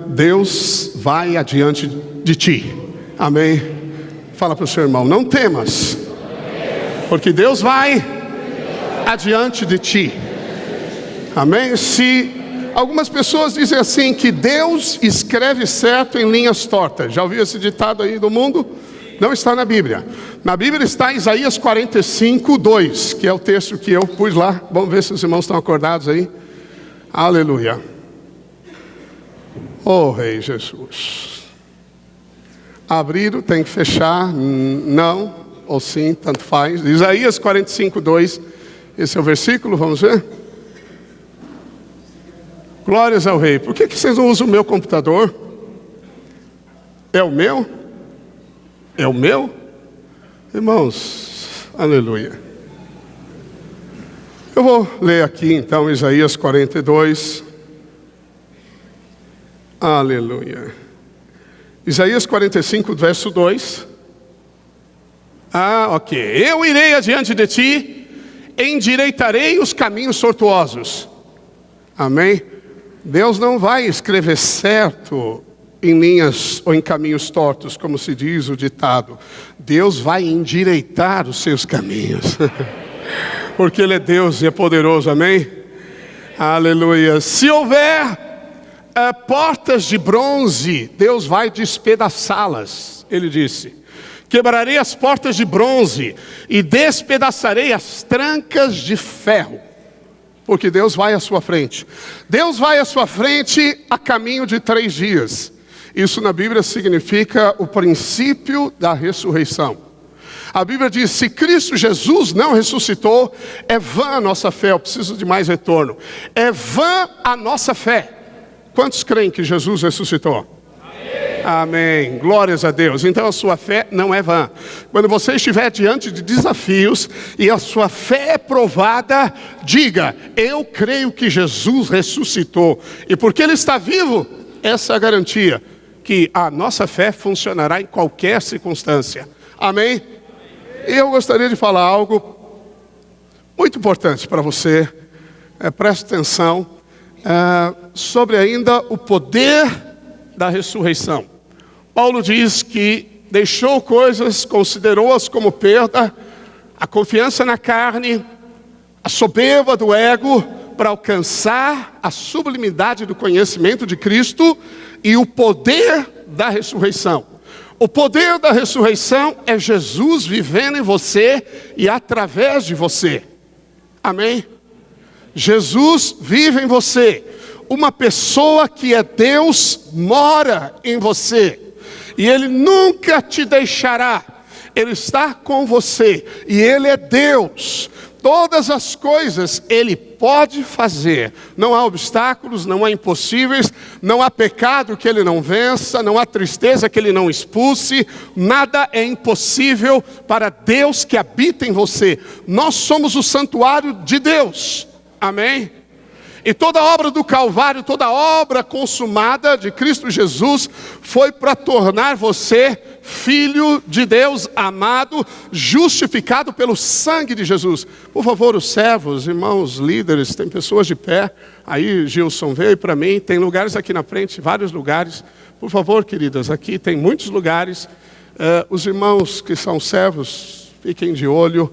Deus vai adiante de ti. Amém? Fala para o seu irmão, não temas, porque Deus vai adiante de ti. Amém? Se algumas pessoas dizem assim, que Deus escreve certo em linhas tortas. Já ouviu esse ditado aí do mundo? Não está na Bíblia. Na Bíblia está Isaías 45, 2, que é o texto que eu pus lá. Vamos ver se os irmãos estão acordados aí. Aleluia. Oh, Rei Jesus. Abrir, tem que fechar, não, ou sim, tanto faz. Isaías 45, 2, esse é o versículo, vamos ver? Glórias ao Rei. Por que vocês não usam o meu computador? É o meu? É o meu? Irmãos, aleluia. Eu vou ler aqui então Isaías 42. Aleluia. Isaías 45, verso 2. Ok. Eu irei adiante de ti, endireitarei os caminhos tortuosos. Amém? Deus não vai escrever certo em linhas ou em caminhos tortos, como se diz o ditado. Deus vai endireitar os seus caminhos. Porque Ele é Deus e é poderoso, amém? Aleluia. Se houver portas de bronze, Deus vai despedaçá-las. Ele disse, quebrarei as portas de bronze e despedaçarei as trancas de ferro. Porque Deus vai à sua frente. Deus vai à sua frente a caminho de 3 dias. Isso na Bíblia significa o princípio da ressurreição. A Bíblia diz, se Cristo Jesus não ressuscitou, é vã a nossa fé. Eu preciso de mais retorno. É vã a nossa fé. Quantos creem que Jesus ressuscitou? Amém. Glórias a Deus. Então a sua fé não é vã. Quando você estiver diante de desafios e a sua fé é provada, diga, eu creio que Jesus ressuscitou. E porque Ele está vivo, essa é a garantia que a nossa fé funcionará em qualquer circunstância. Amém? E eu gostaria de falar algo muito importante para você. Preste atenção. Sobre ainda o poder da ressurreição. Paulo diz que deixou coisas, considerou-as como perda, a confiança na carne, a soberba do ego, para alcançar a sublimidade do conhecimento de Cristo e o poder da ressurreição. O poder da ressurreição é Jesus vivendo em você e através de você. Amém? Jesus vive em você. Uma pessoa que é Deus mora em você. E Ele nunca te deixará. Ele está com você. E Ele é Deus. Todas as coisas Ele pode fazer. Não há obstáculos, não há impossíveis. Não há pecado que Ele não vença. Não há tristeza que Ele não expulse. Nada é impossível para Deus que habita em você. Nós somos o santuário de Deus. Amém? E toda a obra do Calvário, toda a obra consumada de Cristo Jesus foi para tornar você filho de Deus amado, justificado pelo sangue de Jesus. Por favor, os servos, irmãos, líderes, tem pessoas de pé. Aí Gilson veio para mim, tem lugares aqui na frente, vários lugares. Por favor, queridas, aqui tem muitos lugares. Os irmãos que são servos, fiquem de olho,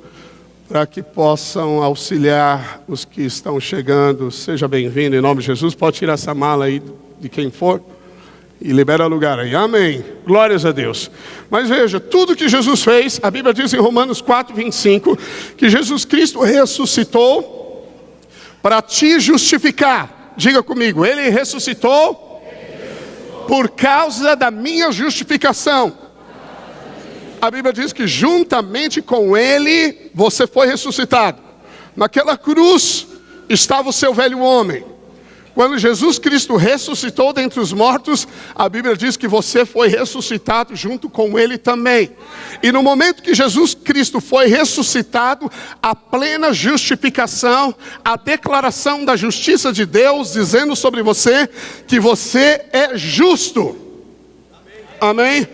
para que possam auxiliar os que estão chegando. Seja bem-vindo em nome de Jesus. Pode tirar essa mala aí de quem for e libera lugar aí. Amém. Glórias a Deus. Mas veja, tudo que Jesus fez, a Bíblia diz em Romanos 4, 25, que Jesus Cristo ressuscitou para te justificar. Diga comigo, Ele ressuscitou por causa da minha justificação. A Bíblia diz que juntamente com Ele, você foi ressuscitado. Naquela cruz estava o seu velho homem. Quando Jesus Cristo ressuscitou dentre os mortos, a Bíblia diz que você foi ressuscitado junto com Ele também. E no momento que Jesus Cristo foi ressuscitado, a plena justificação, a declaração da justiça de Deus, dizendo sobre você que você é justo. Amém?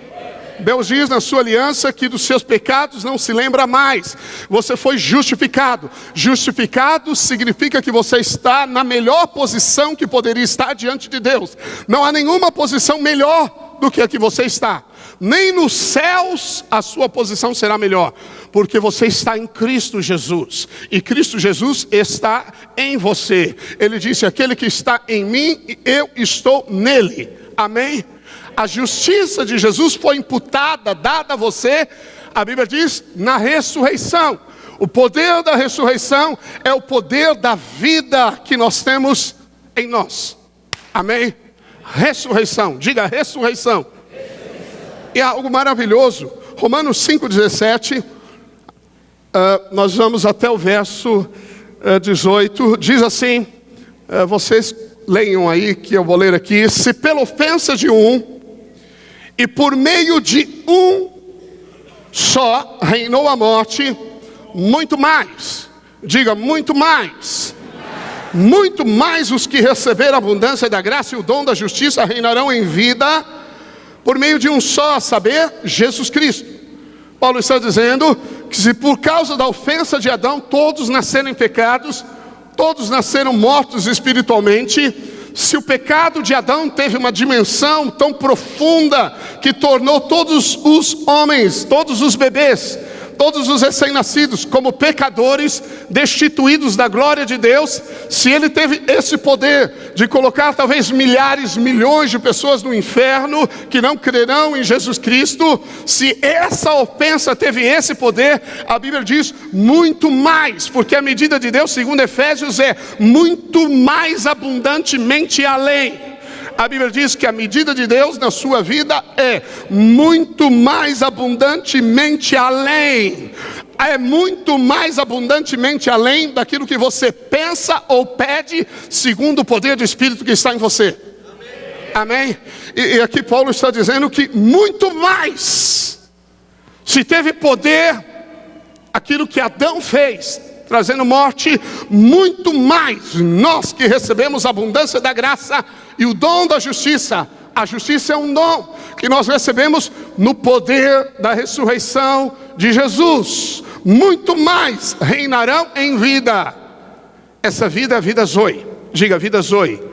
Deus diz na sua aliança que dos seus pecados não se lembra mais. Você foi justificado. Justificado significa que você está na melhor posição que poderia estar diante de Deus. Não há nenhuma posição melhor do que a que você está. Nem nos céus a sua posição será melhor, porque você está em Cristo Jesus, e Cristo Jesus está em você. Ele disse: aquele que está em mim, eu estou nele. Amém? A justiça de Jesus foi imputada, dada a você, a Bíblia diz, na ressurreição. O poder da ressurreição é o poder da vida que nós temos em nós. Amém? Ressurreição, diga ressurreição. E é algo maravilhoso. Romanos 5,17, nós vamos até o verso 18, diz assim, vocês leiam aí, que eu vou ler aqui: se pela ofensa de um, e por meio de um só, reinou a morte, muito mais, diga muito mais, muito mais os que receberam a abundância da graça e o dom da justiça reinarão em vida, por meio de um só, a saber, Jesus Cristo. Paulo está dizendo que se por causa da ofensa de Adão todos nasceram em pecados, todos nasceram mortos espiritualmente. Se o pecado de Adão teve uma dimensão tão profunda que tornou todos os homens, todos os bebês, todos os recém-nascidos como pecadores, destituídos da glória de Deus, se ele teve esse poder de colocar talvez milhares, milhões de pessoas no inferno que não crerão em Jesus Cristo, se essa ofensa teve esse poder, a Bíblia diz muito mais, porque a medida de Deus, segundo Efésios, é muito mais abundantemente além. A Bíblia diz que a medida de Deus na sua vida é muito mais abundantemente além. É muito mais abundantemente além daquilo que você pensa ou pede, segundo o poder do Espírito que está em você. Amém? E aqui Paulo está dizendo que muito mais. Se teve poder aquilo que Adão fez, trazendo morte, muito mais nós que recebemos a abundância da graça e o dom da justiça. A justiça é um dom que nós recebemos no poder da ressurreição de Jesus. Muito mais reinarão em vida. Essa vida é a vida Zoe. Diga, vida Zoe.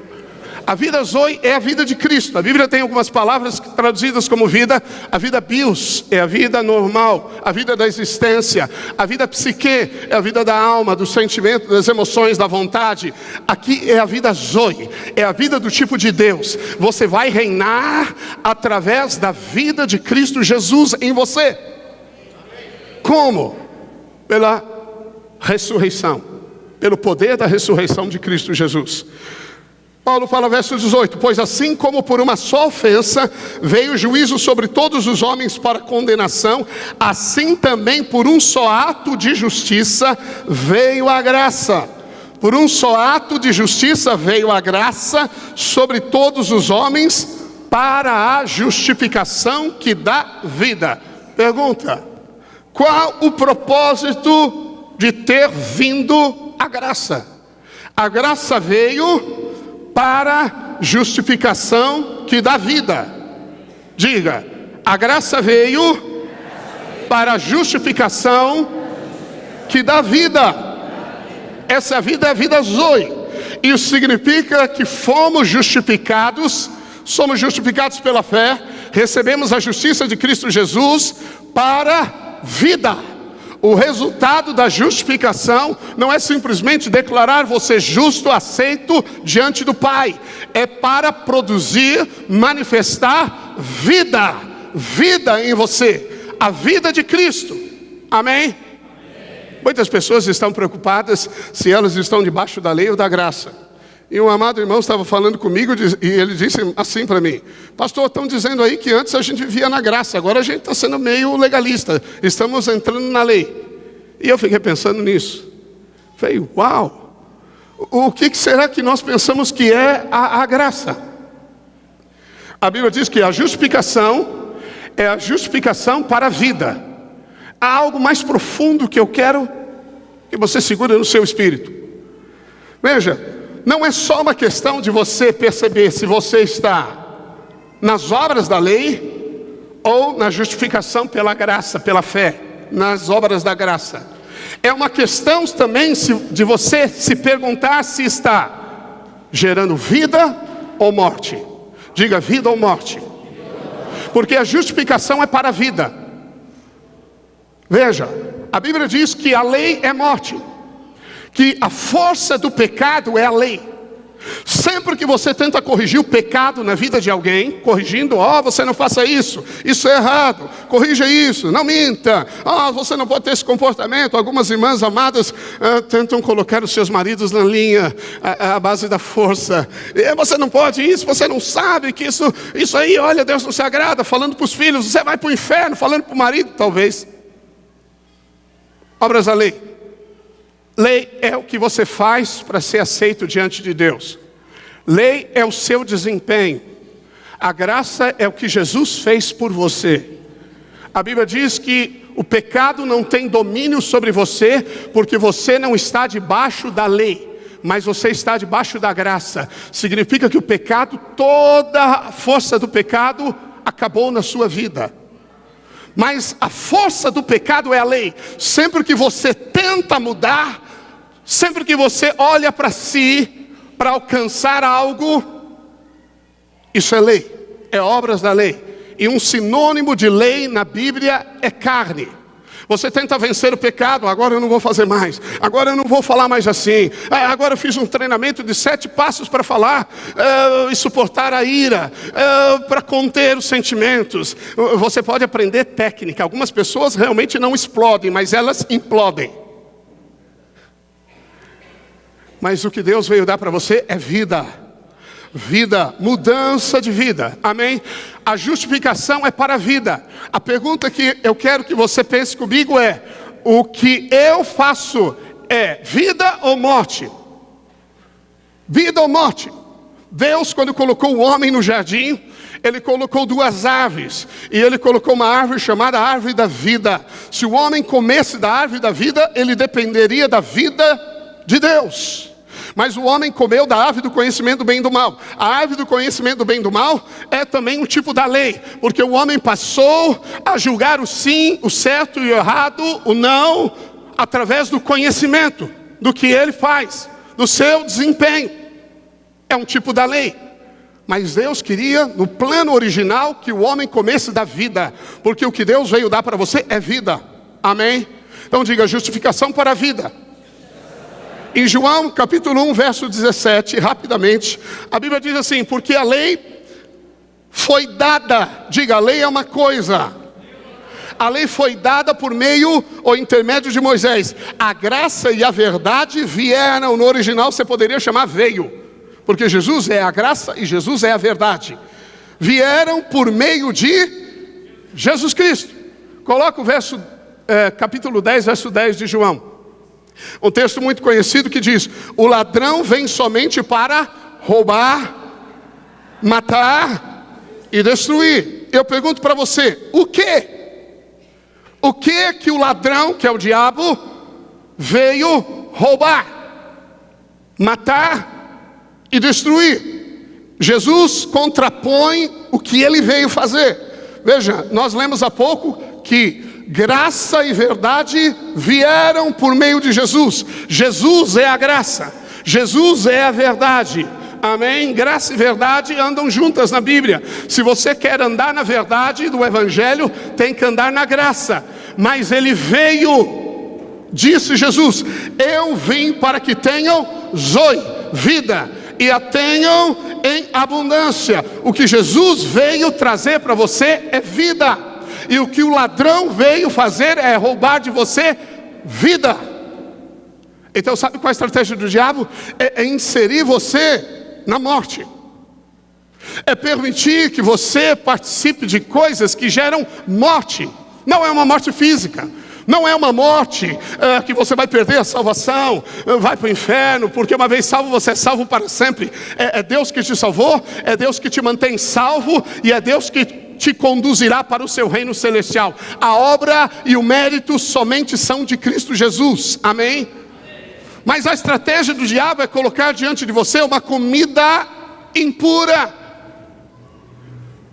A vida Zoe é a vida de Cristo. A Bíblia tem algumas palavras traduzidas como vida. A vida bios é a vida normal, a vida da existência. A vida psique é a vida da alma, do sentimento, das emoções, da vontade. Aqui é a vida Zoe, é a vida do tipo de Deus. Você vai reinar através da vida de Cristo Jesus em você. Como? Pela ressurreição, pelo poder da ressurreição de Cristo Jesus. Paulo fala, verso 18: pois assim como por uma só ofensa veio o juízo sobre todos os homens para condenação, assim também por um só ato de justiça veio a graça. Por um só ato de justiça veio a graça sobre todos os homens para a justificação que dá vida. Pergunta: qual o propósito de ter vindo a graça? A graça veio para justificação que dá vida. Diga, a graça veio para justificação que dá vida. Essa vida é a vida Zoe. Isso significa que somos justificados pela fé, recebemos a justiça de Cristo Jesus para vida. O resultado da justificação não é simplesmente declarar você justo, aceito diante do Pai. É para produzir, manifestar vida. Vida em você. A vida de Cristo. Amém? Muitas pessoas estão preocupadas se elas estão debaixo da lei ou da graça. E um amado irmão estava falando comigo e ele disse assim para mim: pastor, estão dizendo aí que antes a gente vivia na graça, agora a gente está sendo meio legalista, estamos entrando na lei. E eu fiquei pensando nisso. Falei, uau, o que será que nós pensamos que é a graça? A Bíblia diz que a justificação é a justificação para a vida. Há algo mais profundo que eu quero que você segure no seu espírito. Veja, não é só uma questão de você perceber se você está nas obras da lei ou na justificação pela graça, pela fé, nas obras da graça. É uma questão também de você se perguntar se está gerando vida ou morte. Diga vida ou morte. Porque a justificação é para a vida. Veja, a Bíblia diz que a lei é morte, que a força do pecado é a lei. Sempre que você tenta corrigir o pecado na vida de alguém, corrigindo, você não faça isso, isso é errado, corrija isso, não minta, você não pode ter esse comportamento. Algumas irmãs amadas tentam colocar os seus maridos na linha, à base da força. Você não pode isso, você não sabe que isso aí, olha, Deus não se agrada, falando para os filhos, você vai para o inferno, falando para o marido, talvez. Obras da lei. Lei é o que você faz para ser aceito diante de Deus. Lei é o seu desempenho. A graça é o que Jesus fez por você. A Bíblia diz que o pecado não tem domínio sobre você, porque você não está debaixo da lei, mas você está debaixo da graça. Significa que o pecado, toda a força do pecado acabou na sua vida. Mas a força do pecado é a lei. Sempre que você tenta mudar, sempre que você olha para si, para alcançar algo, isso é lei, é obras da lei. E um sinônimo de lei na Bíblia é carne. Você tenta vencer o pecado, agora eu não vou fazer mais, agora eu não vou falar mais assim, agora eu fiz um treinamento de 7 passos para falar e suportar a ira, para conter os sentimentos. Você pode aprender técnica. Algumas pessoas realmente não explodem, mas elas implodem. Mas o que Deus veio dar para você é vida. Vida, mudança de vida, amém? A justificação é para a vida. A pergunta que eu quero que você pense comigo é: o que eu faço é vida ou morte? Vida ou morte? Deus, quando colocou o homem no jardim, Ele colocou 2 árvores, e Ele colocou uma árvore chamada árvore da vida. Se o homem comesse da árvore da vida, ele dependeria da vida de Deus. Mas o homem comeu da árvore do conhecimento do bem e do mal. A árvore do conhecimento do bem e do mal é também um tipo da lei, porque o homem passou a julgar o sim, o certo e o errado, o não, através do conhecimento, do que ele faz, do seu desempenho. É um tipo da lei. Mas Deus queria, no plano original, que o homem comesse da vida, porque o que Deus veio dar para você é vida, amém? Então diga: justificação para a vida. Em João capítulo 1, verso 17, rapidamente, a Bíblia diz assim: porque a lei foi dada, diga, a lei é uma coisa, a lei foi dada por meio ou intermédio de Moisés, a graça e a verdade vieram. No original você poderia chamar veio, porque Jesus é a graça e Jesus é a verdade, vieram por meio de Jesus Cristo. Coloca o verso, capítulo 10, verso 10 de João. Um texto muito conhecido que diz: o ladrão vem somente para roubar, matar e destruir. Eu pergunto para você: o que o ladrão, que é o diabo, veio roubar, matar e destruir? Jesus contrapõe o que ele veio fazer. Veja, nós lemos há pouco que graça e verdade vieram por meio de Jesus. Jesus é a graça, Jesus é a verdade, amém? Graça e verdade andam juntas na Bíblia. Se você quer andar na verdade do Evangelho, tem que andar na graça. Mas ele veio, disse Jesus: eu vim para que tenham zoe, vida, e a tenham em abundância. O que Jesus veio trazer para você é vida. E o que o ladrão veio fazer é roubar de você vida. Então sabe qual é a estratégia do diabo? É inserir você na morte. É permitir que você participe de coisas que geram morte. Não é uma morte física. Não é uma morte que você vai perder a salvação, vai para o inferno, porque uma vez salvo você é salvo para sempre. É Deus que te salvou, é Deus que te mantém salvo, e é Deus que te conduzirá para o seu reino celestial. A obra e o mérito somente são de Cristo Jesus, amém? Mas a estratégia do diabo é colocar diante de você uma comida impura.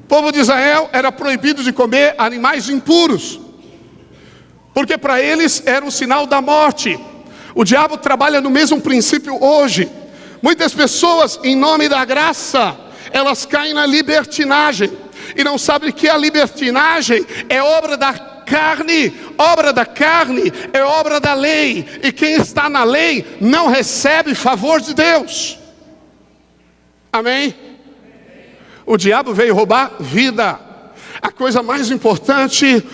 O povo de Israel era proibido de comer animais impuros, porque para eles era um sinal da morte. O diabo trabalha no mesmo princípio hoje. Muitas pessoas, em nome da graça, elas caem na libertinagem, e não sabem que a libertinagem é obra da carne. Obra da carne é obra da lei, e quem está na lei não recebe favor de Deus. Amém? O diabo veio roubar vida. A coisa mais importante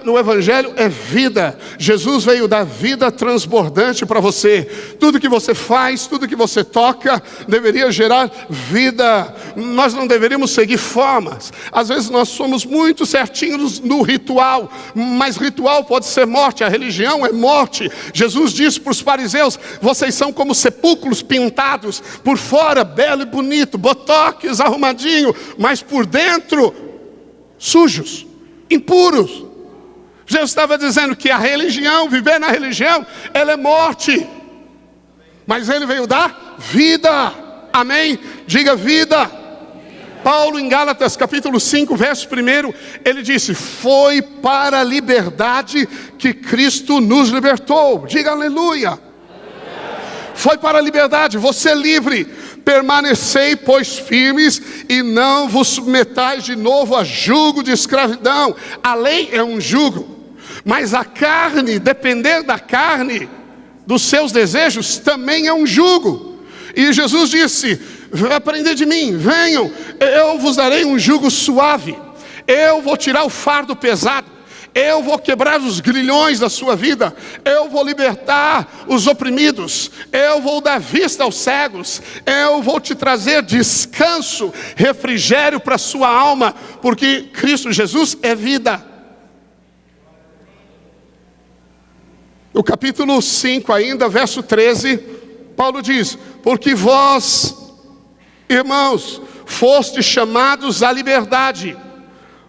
no Evangelho é vida. Jesus veio dar vida transbordante para você. Tudo que você faz, tudo que você toca, deveria gerar vida. Nós não deveríamos seguir formas. Às vezes nós somos muito certinhos no ritual, mas ritual pode ser morte, a religião é morte. Jesus disse para os fariseus: vocês são como sepulcros pintados, por fora belo e bonito, botox arrumadinho, mas por dentro sujos, impuros. Jesus estava dizendo que a religião, viver na religião, ela é morte. Mas ele veio dar vida. Amém? Diga vida. Paulo em Gálatas capítulo 5, verso 1, ele disse: foi para a liberdade que Cristo nos libertou. Diga aleluia. Foi para a liberdade, você é livre. Permanecei, pois, firmes, e não vos submetais de novo a jugo de escravidão. A lei é um jugo, mas a carne, depender da carne, dos seus desejos, também é um jugo. E Jesus disse: aprendei de mim, venham, eu vos darei um jugo suave. Eu vou tirar o fardo pesado. Eu vou quebrar os grilhões da sua vida. Eu vou libertar os oprimidos. Eu vou dar vista aos cegos. Eu vou te trazer descanso, refrigério para a sua alma, porque Cristo Jesus é vida. No capítulo 5 ainda, verso 13, Paulo diz: porque vós, irmãos, fostes chamados à liberdade,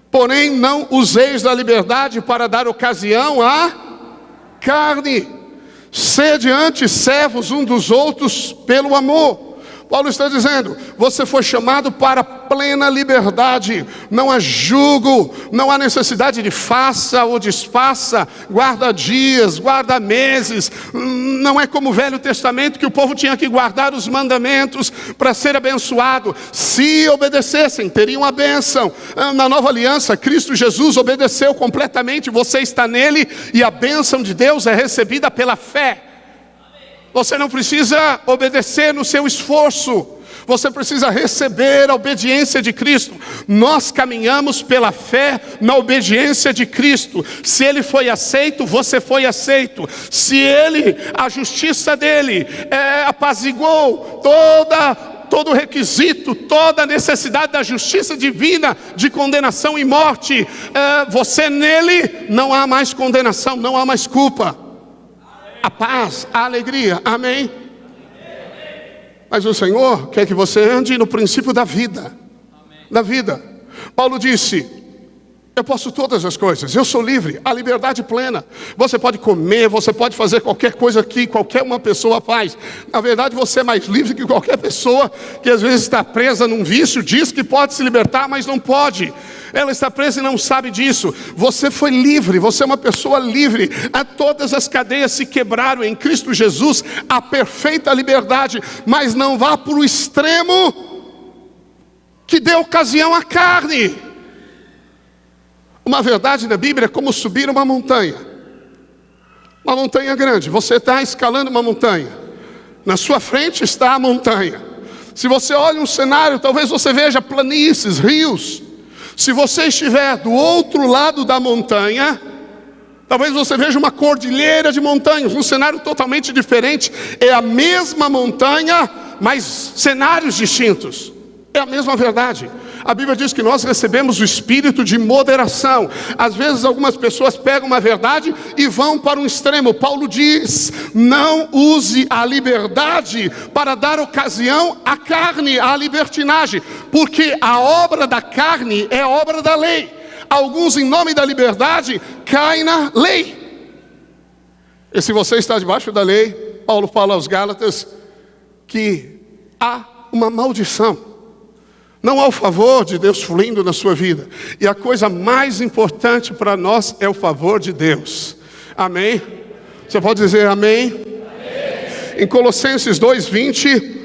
porém não useis da liberdade para dar ocasião à carne. Sede antes servos um dos outros pelo amor. Paulo está dizendo: você foi chamado para plena liberdade. Não há jugo, não há necessidade de faça ou desfaça, guarda dias, guarda meses. Não é como o Velho Testamento, que o povo tinha que guardar os mandamentos para ser abençoado. Se obedecessem, teriam a bênção. Na nova aliança, Cristo Jesus obedeceu completamente, você está nele, e a bênção de Deus é recebida pela fé. Você não precisa obedecer no seu esforço, você precisa receber a obediência de Cristo. Nós caminhamos pela fé na obediência de Cristo. Se Ele foi aceito, você foi aceito. Se Ele, a justiça dEle, apaziguou todo o requisito, toda a necessidade da justiça divina, de condenação e morte, você nele, não há mais condenação, não há mais culpa. A paz, a alegria, amém? Mas o Senhor quer que você ande no princípio da vida. Da vida. Paulo disse: eu posso todas as coisas, eu sou livre, a liberdade plena. Você pode comer, você pode fazer qualquer coisa que qualquer uma pessoa faz. Na verdade, você é mais livre que qualquer pessoa que às vezes está presa num vício, diz que pode se libertar, mas não pode. Ela está presa e não sabe disso. Você foi livre, você é uma pessoa livre. Todas as cadeias se quebraram em Cristo Jesus, a perfeita liberdade. Mas não vá para o extremo que dê ocasião à carne. Uma verdade na Bíblia é como subir uma montanha. Uma montanha grande, você está escalando uma montanha. Na sua frente está a montanha. Se você olha um cenário, talvez você veja planícies, rios. Se você estiver do outro lado da montanha, talvez você veja uma cordilheira de montanhas, um cenário totalmente diferente. É a mesma montanha, mas cenários distintos. É a mesma verdade. A Bíblia diz que nós recebemos o espírito de moderação. Às vezes algumas pessoas pegam uma verdade e vão para um extremo. Paulo diz: não use a liberdade para dar ocasião à carne, à libertinagem, porque a obra da carne é obra da lei. Alguns, em nome da liberdade, caem na lei. E se você está debaixo da lei, Paulo fala aos Gálatas que há uma maldição. Não há o favor de Deus fluindo na sua vida. E a coisa mais importante para nós é o favor de Deus. Amém? Você pode dizer amém? Amém. Em Colossenses 2:20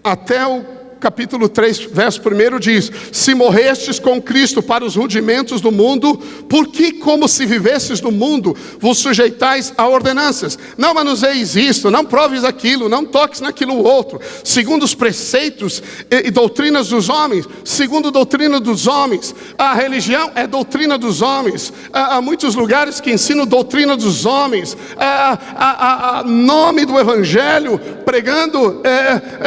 até o capítulo 3, verso 1 diz: se morrestes com Cristo para os rudimentos do mundo, por que, como se vivesses no mundo, vos sujeitais a ordenanças? Não manuseis isto, não proves aquilo, não toques naquilo outro, segundo os preceitos e doutrinas dos homens, segundo a doutrina dos homens. A religião é doutrina dos homens. Há muitos lugares que ensinam doutrina dos homens, nome do evangelho, pregando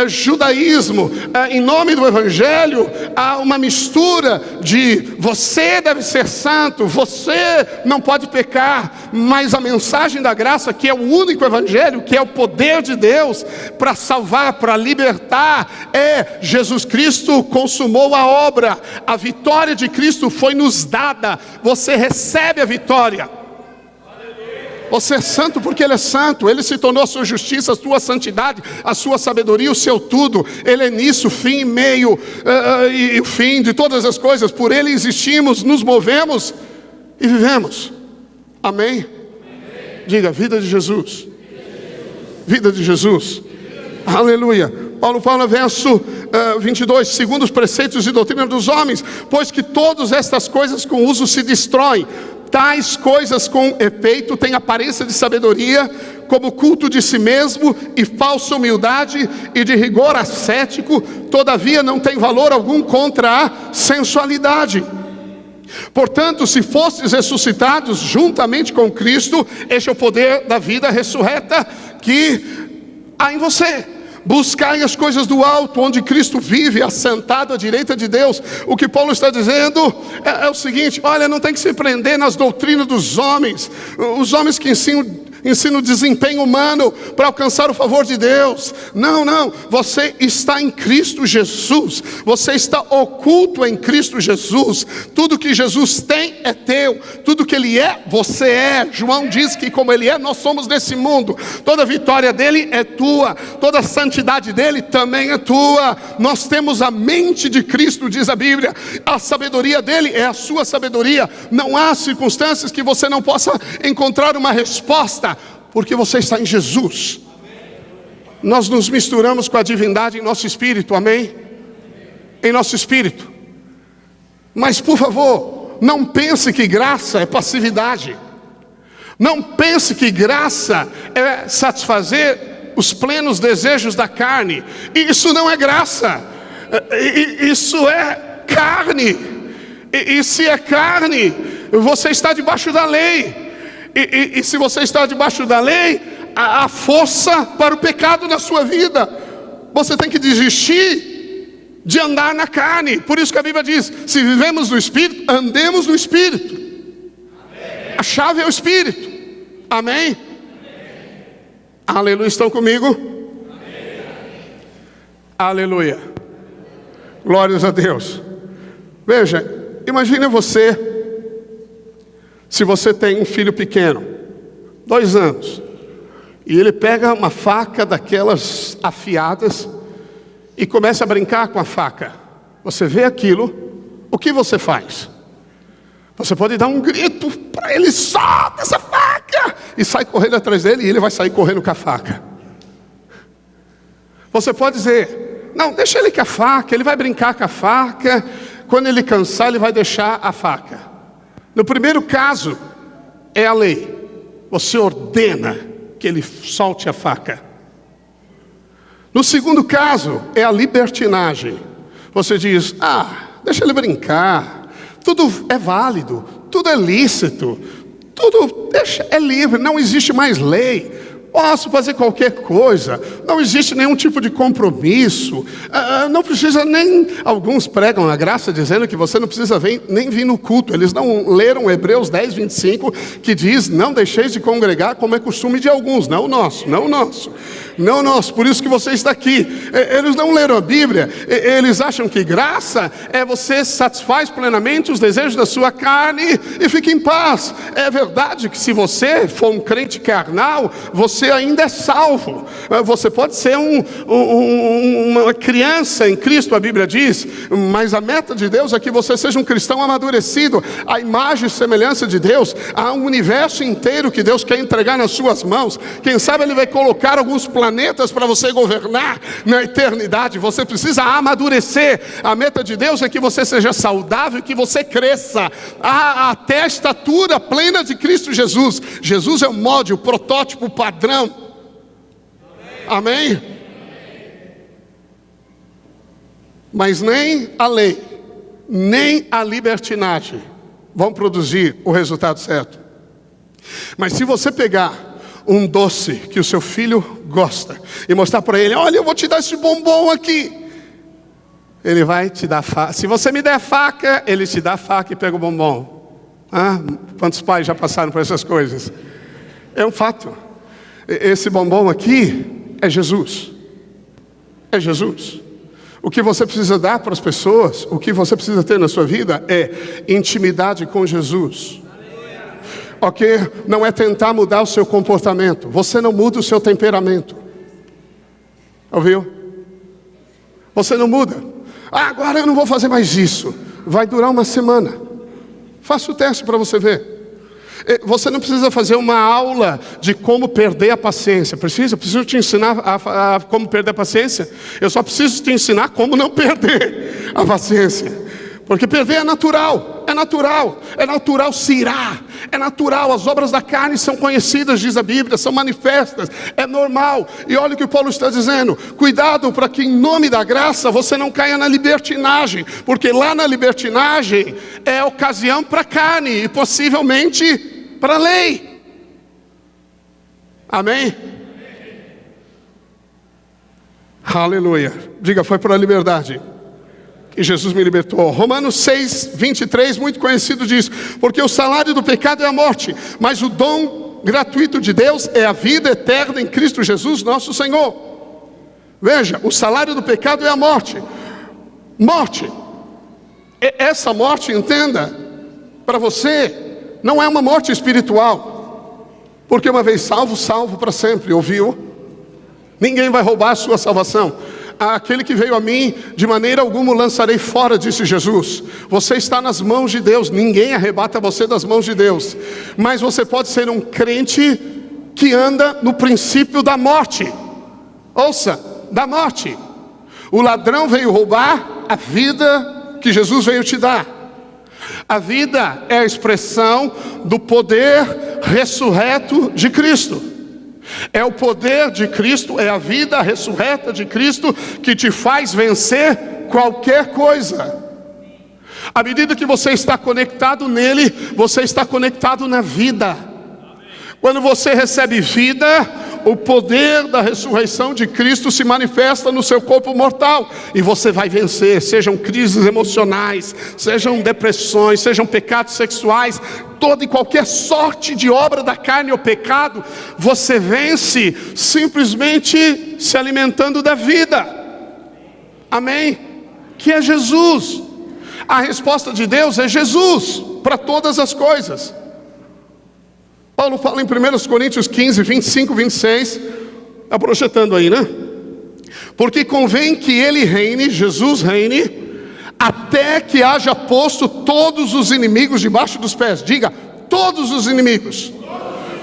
judaísmo. Em nome do evangelho, há uma mistura de você deve ser santo, você não pode pecar, mas a mensagem da graça, que é o único evangelho, que é o poder de Deus para salvar, para libertar, é Jesus Cristo consumou a obra, a vitória de Cristo foi nos dada, você recebe a vitória. Você é santo porque Ele é santo. Ele se tornou a sua justiça, a sua santidade, a sua sabedoria, o seu tudo. Ele é nisso, fim, meio e o fim de todas as coisas. Por Ele existimos, nos movemos e vivemos. Amém? Diga, vida de Jesus. Vida de Jesus. Aleluia. Paulo fala no verso 22, segundo os preceitos e doutrina dos homens, pois que todas estas coisas com uso se destroem. Tais coisas com efeito têm aparência de sabedoria, como culto de si mesmo e falsa humildade e de rigor ascético, todavia não tem valor algum contra a sensualidade. Portanto, se fostes ressuscitados juntamente com Cristo, este é o poder da vida ressurreta que há em você. Buscai as coisas do alto, onde Cristo vive, assentado à direita de Deus. O que Paulo está dizendo é o seguinte: olha, não tem que se prender nas doutrinas dos homens. Os homens que ensinam o desempenho humano para alcançar o favor de Deus. Não, você está em Cristo Jesus. Você está oculto em Cristo Jesus. Tudo que Jesus tem é teu. Tudo que Ele é, você é. João diz que como Ele é, nós somos nesse mundo. Toda vitória dEle é tua. Toda santidade dEle também é tua. Nós temos a mente de Cristo, diz a Bíblia. A sabedoria dEle é a sua sabedoria. Não há circunstâncias que você não possa encontrar uma resposta, porque você está em Jesus. Nós nos misturamos com a divindade em nosso espírito, amém? Em nosso espírito. Mas por favor, não pense que graça é passividade. Não pense que graça é satisfazer os plenos desejos da carne. Isso não é graça. Isso é carne. E se é carne, você está debaixo da lei. E se você está debaixo da lei, há força para o pecado na sua vida. Você tem que desistir de andar na carne. Por isso que a Bíblia diz: se vivemos no Espírito, andemos no Espírito. Amém. A chave é o Espírito. Amém? Amém. Aleluia, estão comigo? Amém. Aleluia. Glórias a Deus. Veja, imagine você, se você tem um filho pequeno, 2 anos, e ele pega uma faca daquelas afiadas e começa a brincar com a faca. Você vê aquilo, o que você faz? Você pode dar um grito para ele: solta essa faca! E sai correndo atrás dele, e ele vai sair correndo com a faca. Você pode dizer: não, deixa ele com a faca, ele vai brincar com a faca, quando ele cansar ele vai deixar a faca. No primeiro caso, é a lei. Você ordena que ele solte a faca. No segundo caso, é a libertinagem. Você diz: deixa ele brincar. Tudo é válido, tudo é lícito, tudo é livre, não existe mais lei. Posso fazer qualquer coisa, não existe nenhum tipo de compromisso, não precisa nem... Alguns pregam a graça dizendo que você não precisa nem vir no culto. Eles não leram Hebreus 10, 25, que diz: não deixeis de congregar como é costume de alguns. Não o nosso, não o nosso, não o nosso. Por isso que você está aqui. Eles não leram a Bíblia. Eles acham que graça é você satisfaz plenamente os desejos da sua carne e fica em paz. É verdade que se você for um crente carnal, você você ainda é salvo. Você pode ser uma criança em Cristo, a Bíblia diz, mas a meta de Deus é que você seja um cristão amadurecido, a imagem e semelhança de Deus. Há um universo inteiro que Deus quer entregar nas suas mãos. Quem sabe Ele vai colocar alguns planetas para você governar na eternidade. Você precisa amadurecer. A meta de Deus é que você seja saudável e que você cresça até a estatura plena de Cristo Jesus. Jesus é o molde, o protótipo, o padrão. Amém? Mas nem a lei, nem a libertinagem vão produzir o resultado certo. Mas se você pegar um doce que o seu filho gosta e mostrar para ele: olha, eu vou te dar esse bombom aqui, ele vai te dar faca. Se você me der faca, ele te dá a faca e pega o bombom. Quantos pais já passaram por essas coisas? É um fato. Esse bombom aqui é Jesus. É Jesus. O que você precisa dar para as pessoas, o que você precisa ter na sua vida é intimidade com Jesus. Ok? Não é tentar mudar o seu comportamento. Você não muda o seu temperamento. Ouviu? Você não muda. Agora eu não vou fazer mais isso. Vai durar uma semana. Faça o teste para você ver. Você não precisa fazer uma aula de como perder a paciência. Preciso te ensinar a como perder a paciência. Eu só preciso te ensinar como não perder a paciência. Porque perder é natural. É natural se irar. É natural, as obras da carne são conhecidas, diz a Bíblia, são manifestas. É normal. E olha o que o Paulo está dizendo: cuidado para que em nome da graça você não caia na libertinagem. Porque lá na libertinagem é ocasião para a carne e possivelmente para a lei. Amém? Aleluia. Diga, foi para a liberdade e Jesus me libertou. Romanos 6, 23, muito conhecido, diz: porque o salário do pecado é a morte, mas o dom gratuito de Deus é a vida eterna em Cristo Jesus nosso Senhor. Veja, o salário do pecado é a morte. Morte. Essa morte, entenda, para você não é uma morte espiritual, porque uma vez salvo, salvo para sempre. Ouviu? Ninguém vai roubar a sua salvação. Aquele que veio a mim, de maneira alguma o lançarei fora, disse Jesus. Você está nas mãos de Deus. Ninguém arrebata você das mãos de Deus. Mas você pode ser um crente que anda no princípio da morte. Ouça, da morte. O ladrão veio roubar a vida que Jesus veio te dar. A vida é a expressão do poder ressurreto de Cristo. É o poder de Cristo, é a vida ressurreta de Cristo que te faz vencer qualquer coisa. À medida que você está conectado nele, você está conectado na vida. Quando você recebe vida, o poder da ressurreição de Cristo se manifesta no seu corpo mortal. E você vai vencer, sejam crises emocionais, sejam depressões, sejam pecados sexuais, toda e qualquer sorte de obra da carne ou pecado, você vence simplesmente se alimentando da vida. Amém? Que é Jesus. A resposta de Deus é Jesus para todas as coisas. Paulo fala em 1 Coríntios 15, 25, 26, está projetando aí, né? Porque convém que ele reine, Jesus reine, até que haja posto todos os inimigos debaixo dos pés. Diga, todos os inimigos.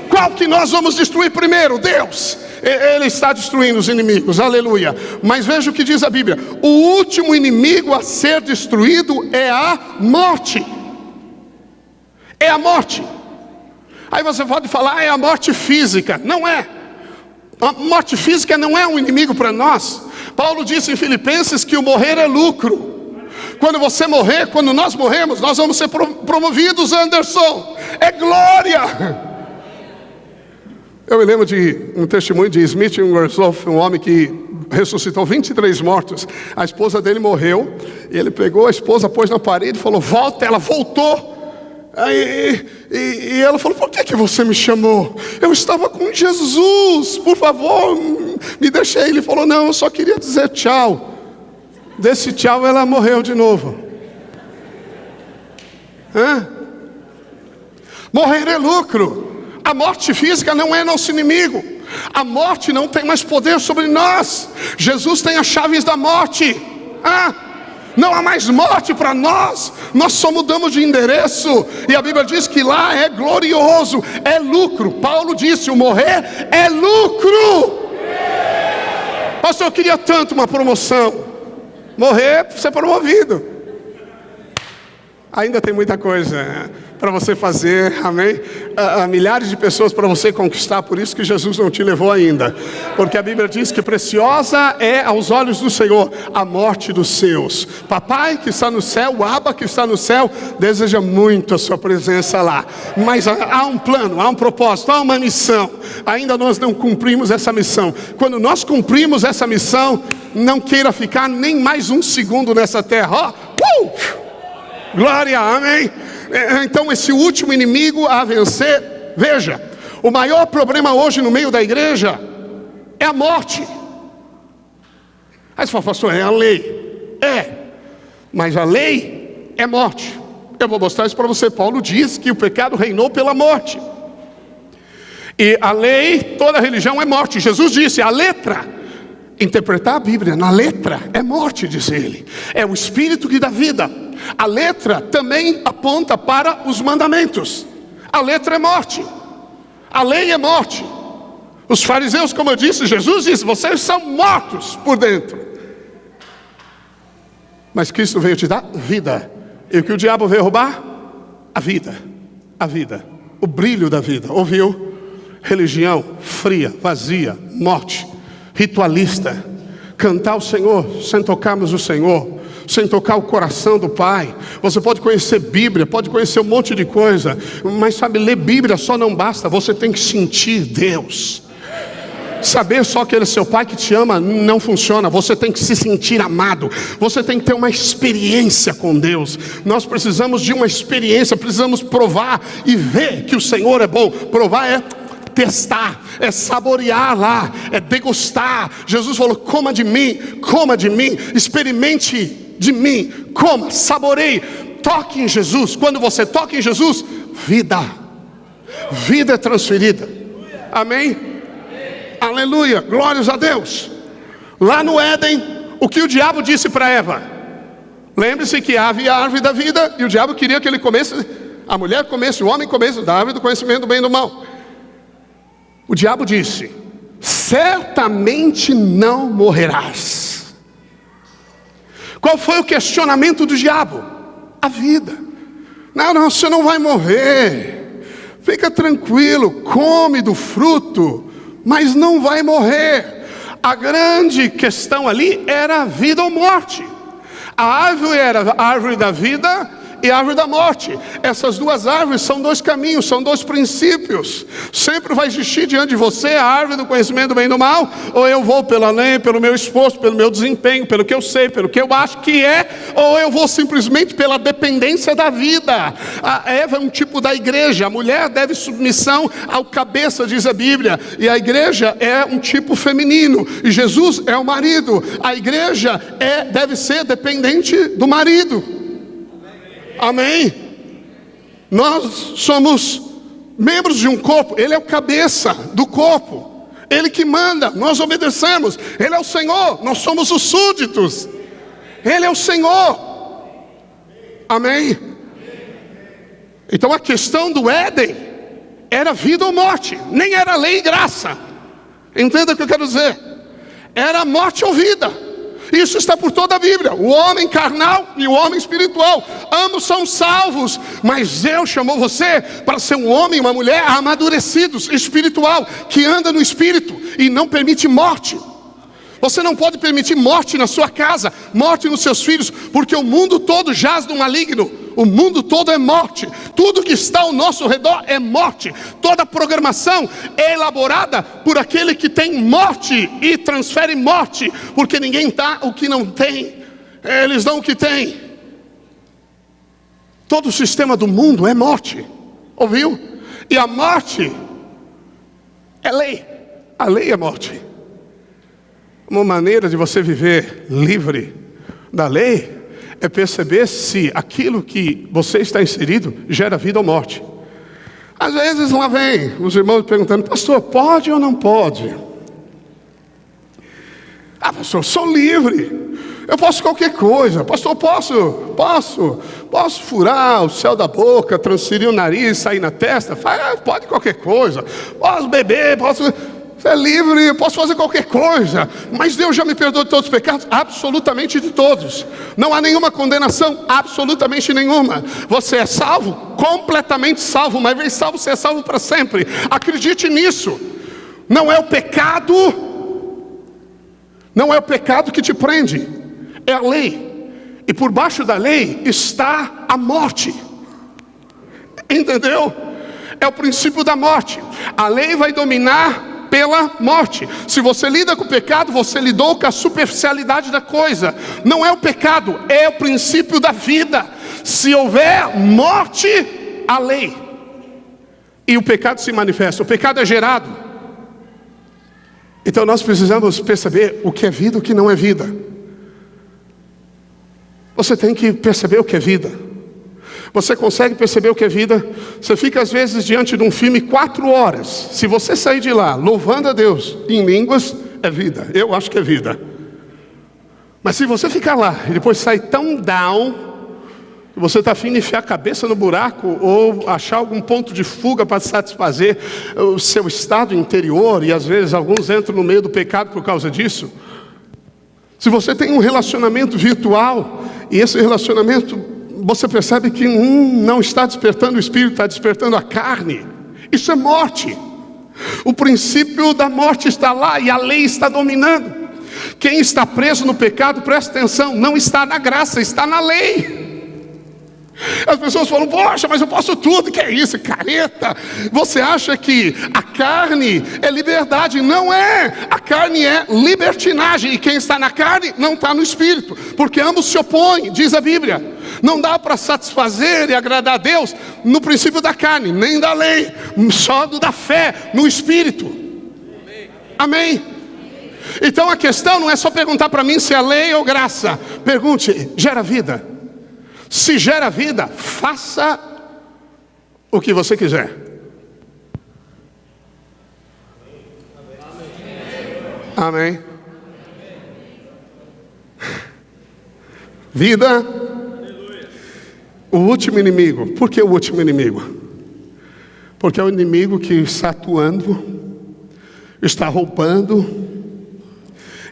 Qual que nós vamos destruir primeiro? Deus. Ele está destruindo os inimigos, aleluia. Mas veja o que diz a Bíblia: o último inimigo a ser destruído é a morte. É a morte. Aí você pode falar, é a morte física. Não é. A morte física não é um inimigo para nós. Paulo disse em Filipenses que o morrer é lucro. Quando você morrer, quando nós morremos, nós vamos ser promovidos, Anderson. É glória. Eu me lembro de um testemunho de Smith Wigglesworth, um homem que ressuscitou 23 mortos. A esposa dele morreu, e ele pegou a esposa, pôs na parede e falou, volta. Ela voltou. E ela falou, por que você me chamou? Eu estava com Jesus, por favor, me deixe aí. Ele falou, não, eu só queria dizer tchau. Desse tchau ela morreu de novo. Morrer é lucro. A morte física não é nosso inimigo. A morte não tem mais poder sobre nós. Jesus tem as chaves da morte. Não há mais morte para nós. Nós só mudamos de endereço. E a Bíblia diz que lá é glorioso, é lucro. Paulo disse, o morrer é lucro. Pastor, eu queria tanto uma promoção. Morrer para ser promovido. Ainda tem muita coisa para você fazer, amém? Milhares de pessoas para você conquistar. Por isso que Jesus não te levou ainda. Porque a Bíblia diz que preciosa é aos olhos do Senhor a morte dos seus. Papai que está no céu, o Abba que está no céu, deseja muito a sua presença lá. Mas há um plano, há um propósito, há uma missão. Ainda nós não cumprimos essa missão. Quando nós cumprimos essa missão, não queira ficar nem mais um segundo nessa terra. Glória, amém? Então esse último inimigo a vencer, veja, o maior problema hoje no meio da igreja é a morte. Aí você fala, pastor, é a lei. Mas a lei é morte. Eu vou mostrar isso para você. Paulo diz que o pecado reinou pela morte. E a lei, toda religião é morte. Jesus disse, a letra, interpretar a Bíblia na letra é morte, diz ele. É o Espírito que dá vida. A letra também aponta para os mandamentos. A letra é morte. A lei é morte. Os fariseus, como eu disse, Jesus disse, vocês são mortos por dentro. Mas Cristo veio te dar vida. E o que o diabo veio roubar? A vida. A vida. O brilho da vida. Ouviu? Religião fria, vazia, morte. Ritualista. Cantar o Senhor sem tocarmos o Senhor, sem tocar o coração do Pai. Você pode conhecer Bíblia, pode conhecer um monte de coisa, mas sabe, ler Bíblia só não basta. Você tem que sentir Deus. Saber só que Ele é seu Pai que te ama não funciona. Você tem que se sentir amado. Você tem que ter uma experiência com Deus. Nós precisamos de uma experiência. Precisamos provar e ver que o Senhor é bom. Provar é testar, é saborear lá, é degustar. Jesus falou, coma de mim, experimente de mim, coma, saboreie, toque em Jesus. Quando você toca em Jesus, vida é transferida. Amém? Aleluia, glórias a Deus. Lá no Éden, o que o diabo disse para Eva? Lembre-se que havia a árvore da vida, e o diabo queria que ele comesse, a mulher comesse, o homem comesse da árvore do conhecimento do bem e do mal. O diabo disse, certamente não morrerás. Qual foi o questionamento do diabo? A vida. Não, você não vai morrer. Fica tranquilo, come do fruto, mas não vai morrer. A grande questão ali era a vida ou morte. A árvore era a árvore da vida e a árvore da morte. Essas duas árvores são dois caminhos, são dois princípios. Sempre vai existir diante de você a árvore do conhecimento do bem e do mal. Ou eu vou pela lei, pelo meu esforço, pelo meu desempenho, pelo que eu sei, pelo que eu acho que é. Ou eu vou simplesmente pela dependência da vida. A Eva é um tipo da igreja. A mulher deve submissão ao cabeça, diz a Bíblia. E a igreja é um tipo feminino. E Jesus é o marido. A igreja deve ser dependente do marido. Amém? Nós somos membros de um corpo. Ele é o cabeça do corpo. Ele que manda, nós obedecemos. Ele é o Senhor, nós somos os súditos. Ele é o Senhor. Amém? Então a questão do Éden era vida ou morte. Nem era lei e graça. Entenda o que eu quero dizer? Era morte ou vida. Isso está por toda a Bíblia. O homem carnal e o homem espiritual, ambos são salvos. Mas Deus chamou você para ser um homem e uma mulher amadurecidos, espiritual, que anda no Espírito e não permite morte. Você não pode permitir morte na sua casa, morte nos seus filhos, porque o mundo todo jaz do maligno. O mundo todo é morte. Tudo que está ao nosso redor é morte. Toda programação é elaborada por aquele que tem morte e transfere morte, porque ninguém dá o que não tem, eles dão o que tem. Todo o sistema do mundo é morte. Ouviu? E a morte é lei. A lei é morte. Uma maneira de você viver livre da lei é perceber se aquilo que você está inserido gera vida ou morte. Às vezes lá vem os irmãos perguntando: pastor, pode ou não pode? Ah, pastor, sou livre, eu posso qualquer coisa. Pastor, posso furar o céu da boca, transferir o nariz, sair na testa? Pode qualquer coisa. Posso beber, posso... Você é livre, eu posso fazer qualquer coisa. Mas Deus já me perdoou de todos os pecados? Absolutamente de todos. Não há nenhuma condenação, absolutamente nenhuma. Você é salvo, completamente salvo. Uma vez salvo, você é salvo para sempre. Acredite nisso. Não é o pecado que te prende, é a lei. E por baixo da lei está a morte. Entendeu? É o princípio da morte. A lei vai dominar pela morte. Se você lida com o pecado, você lidou com a superficialidade da coisa. Não é o pecado, é o princípio da vida. Se houver morte, há lei. E o pecado se manifesta. O pecado é gerado. Então nós precisamos perceber o que é vida e o que não é vida. Você tem que perceber o que é vida. Você consegue perceber o que é vida? Você fica às vezes diante de um filme 4 horas. Se você sair de lá louvando a Deus em línguas, é vida. Eu acho que é vida. Mas se você ficar lá e depois sair tão down, que você está afim de enfiar a cabeça no buraco ou achar algum ponto de fuga para satisfazer o seu estado interior, e às vezes alguns entram no meio do pecado por causa disso. Se você tem um relacionamento virtual e esse relacionamento você percebe que não está despertando o espírito, está despertando a carne, isso é morte. O princípio da morte está lá e a lei está dominando. Quem está preso no pecado, presta atenção, não está na graça, está na lei. As pessoas falam: poxa, mas eu posso tudo. Que é isso, careta? Você acha que a carne é liberdade? Não é. A carne é libertinagem. E quem está na carne não está no espírito, porque ambos se opõem, diz a Bíblia. Não dá para satisfazer e agradar a Deus no princípio da carne, nem da lei, só da fé, no espírito. Amém? Então a questão não é só perguntar para mim se é lei ou graça. Pergunte: gera vida? Se gera vida, faça o que você quiser. Amém? Vida, o último inimigo. Por que o último inimigo? Porque é o inimigo que está atuando, está roubando,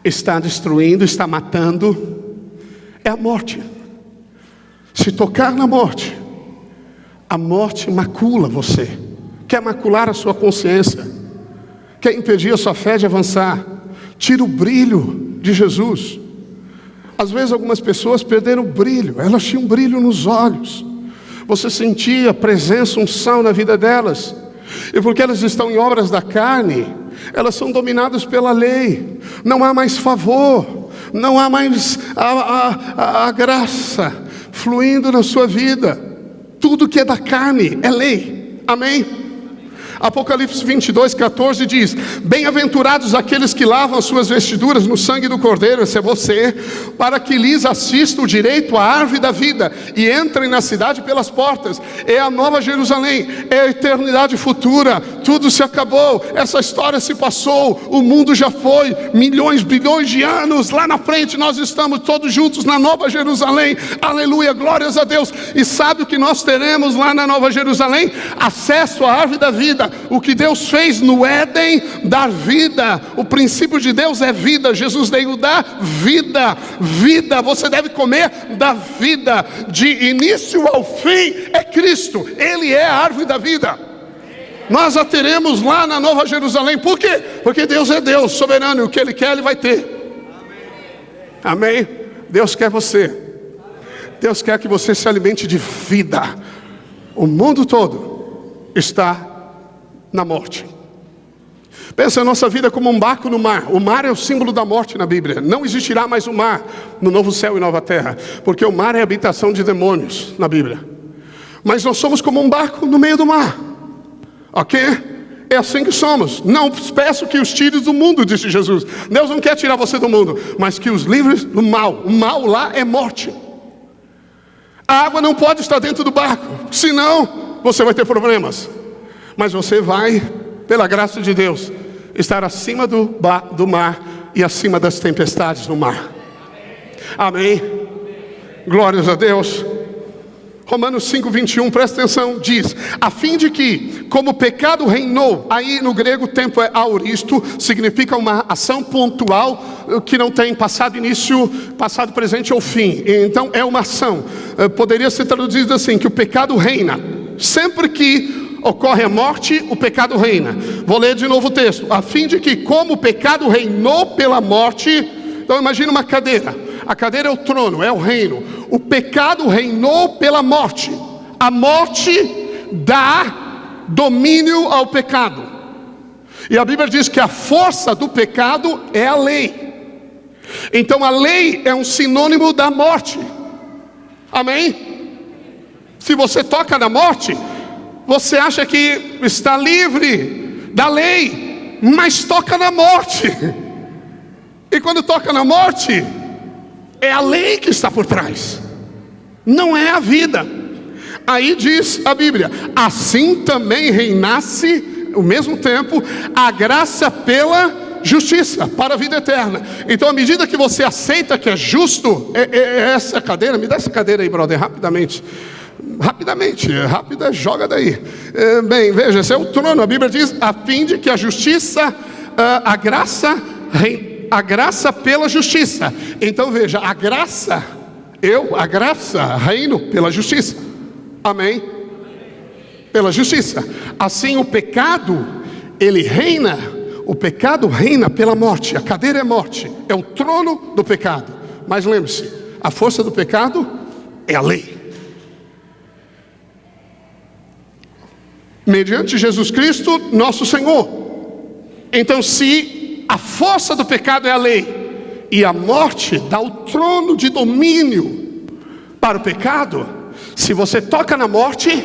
está destruindo, está matando. É a morte. Se tocar na morte, a morte macula você. Quer macular a sua consciência, quer impedir a sua fé de avançar, tira o brilho de Jesus. Às vezes algumas pessoas perderam o brilho, elas tinham brilho nos olhos. Você sentia a presença, unção na vida delas. E porque elas estão em obras da carne, elas são dominadas pela lei. Não há mais favor, não há mais a graça fluindo na sua vida. Tudo que é da carne é lei. Amém? Apocalipse 22:14 diz: bem-aventurados aqueles que lavam as suas vestiduras no sangue do Cordeiro, esse é você, para que lhes assista o direito à árvore da vida e entrem na cidade pelas portas. É a nova Jerusalém, é a eternidade futura. Tudo se acabou, essa história se passou, o mundo já foi. Milhões, bilhões de anos lá na frente, nós estamos todos juntos na nova Jerusalém. Aleluia, glórias a Deus. E sabe o que nós teremos lá na nova Jerusalém? Acesso à árvore da vida. O que Deus fez no Éden, dar vida. O princípio de Deus é vida. Jesus veio dar vida. Vida, você deve comer da vida. De início ao fim é Cristo. Ele é a árvore da vida. Nós a teremos lá na nova Jerusalém. Por quê? Porque Deus é Deus soberano, e o que Ele quer, Ele vai ter. Amém? Deus quer você. Deus quer que você se alimente de vida. O mundo todo está na morte. Pensa a nossa vida como um barco no mar. O mar é o símbolo da morte na Bíblia. Não existirá mais o mar no novo céu e nova terra, porque o mar é a habitação de demônios na Bíblia. Mas nós somos como um barco no meio do mar. Ok? É assim que somos. Não peço que os tires do mundo, disse Jesus. Deus não quer tirar você do mundo, mas que os livres do mal. O mal lá é morte. A água não pode estar dentro do barco, senão você vai ter problemas. Mas você vai, pela graça de Deus, estar acima do mar e acima das tempestades do mar. Amém? Glórias a Deus. Romanos 5:21, presta atenção, diz: a fim de que, como o pecado reinou, aí no grego o tempo é auristo, significa uma ação pontual que não tem passado, início, passado, presente ou fim. Então é uma ação, poderia ser traduzido assim, que o pecado reina. Sempre que ocorre a morte, o pecado reina. Vou ler de novo o texto: a fim de que, como o pecado reinou pela morte. Então imagina uma cadeira. A cadeira é o trono, é o reino. O pecado reinou pela morte. A morte dá domínio ao pecado. E a Bíblia diz que a força do pecado é a lei. Então a lei é um sinônimo da morte. Amém? Se você toca na morte, você acha que está livre da lei, mas toca na morte. E quando toca na morte, é a lei que está por trás, não é a vida. Aí diz a Bíblia: assim também reinasse, ao mesmo tempo, a graça pela justiça, para a vida eterna. Então, à medida que você aceita que é justo, essa cadeira, me dá essa cadeira aí, brother, rapidamente, rápida, joga daí. Bem, veja, esse é o trono. A Bíblia diz: a fim de que a justiça, a graça pela justiça. Então veja, a graça reino pela justiça. Amém? Pela justiça. Assim o pecado, ele reina. O pecado reina pela morte. A cadeira é morte, é o trono do pecado. Mas lembre-se, a força do pecado é a lei. Mediante Jesus Cristo, nosso Senhor. Então, se a força do pecado é a lei, e a morte dá o trono de domínio para o pecado, se você toca na morte,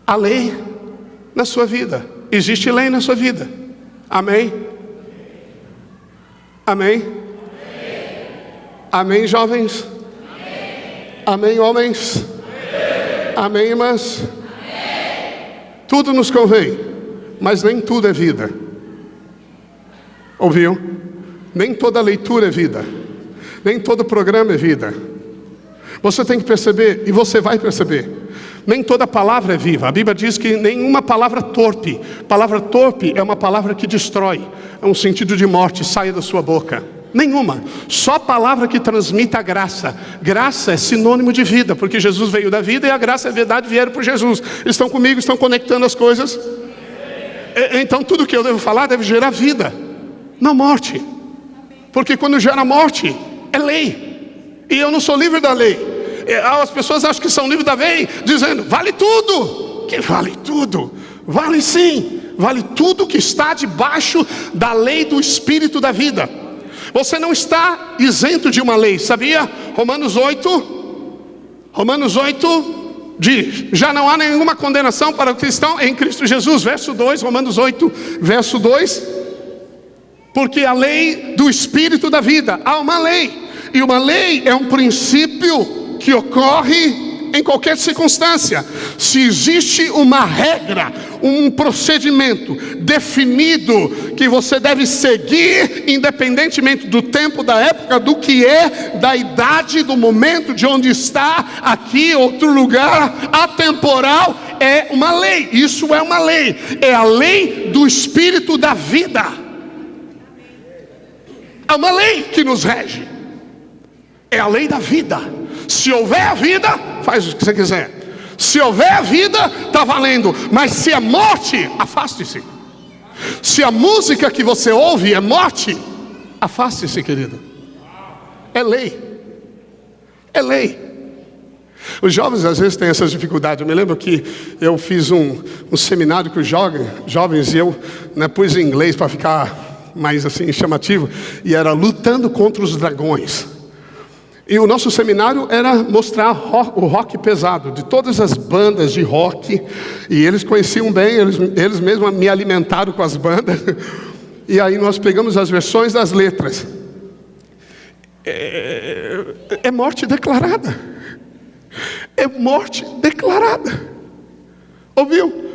a lei na sua vida, existe lei na sua vida. Amém? Amém? Amém, jovens? Amém, homens? Amém, irmãs? Tudo nos convém, mas nem tudo é vida. Ouviu? Nem toda leitura é vida, nem todo programa é vida. Você tem que perceber, e você vai perceber, nem toda palavra é viva. A Bíblia diz que nenhuma palavra torpe. Palavra torpe é uma palavra que destrói, é um sentido de morte, saia da sua boca. Nenhuma, só palavra que transmite a graça. Graça é sinônimo de vida, porque Jesus veio da vida e a graça e a verdade vieram por Jesus. Estão comigo? Estão conectando as coisas? Então tudo que eu devo falar deve gerar vida, não morte. Porque quando gera morte, é lei. E eu não sou livre da lei. As pessoas acham que são livres da lei, dizendo, vale tudo. Que vale tudo? Vale sim. Vale tudo que está debaixo da lei do Espírito da vida. Você não está isento de uma lei, sabia? Romanos 8 diz, já não há nenhuma condenação para os que estão em Cristo Jesus. Verso 2, Romanos 8, verso 2. Porque a lei do Espírito da vida, há uma lei. E uma lei é um princípio que ocorre em qualquer circunstância. Se existe uma regra, um procedimento definido que você deve seguir, independentemente do tempo, da época, do que é, da idade, do momento, de onde está, aqui, outro lugar, atemporal, é uma lei. Isso é uma lei. É a lei do Espírito da vida. É uma lei que nos rege. É a lei da vida. Se houver a vida, faz o que você quiser. Se houver a vida, está valendo. Mas se é morte, afaste-se. Se a música que você ouve é morte, afaste-se, querido. É lei. É lei. Os jovens às vezes têm essas dificuldades. Eu me lembro que eu fiz um seminário com os jovens e eu pus em inglês para ficar mais assim chamativo, e era lutando contra os dragões. E o nosso seminário era mostrar o rock pesado, de todas as bandas de rock, e eles conheciam bem, eles mesmos me alimentaram com as bandas, e aí nós pegamos as versões das letras. É morte declarada. É morte declarada. Ouviu?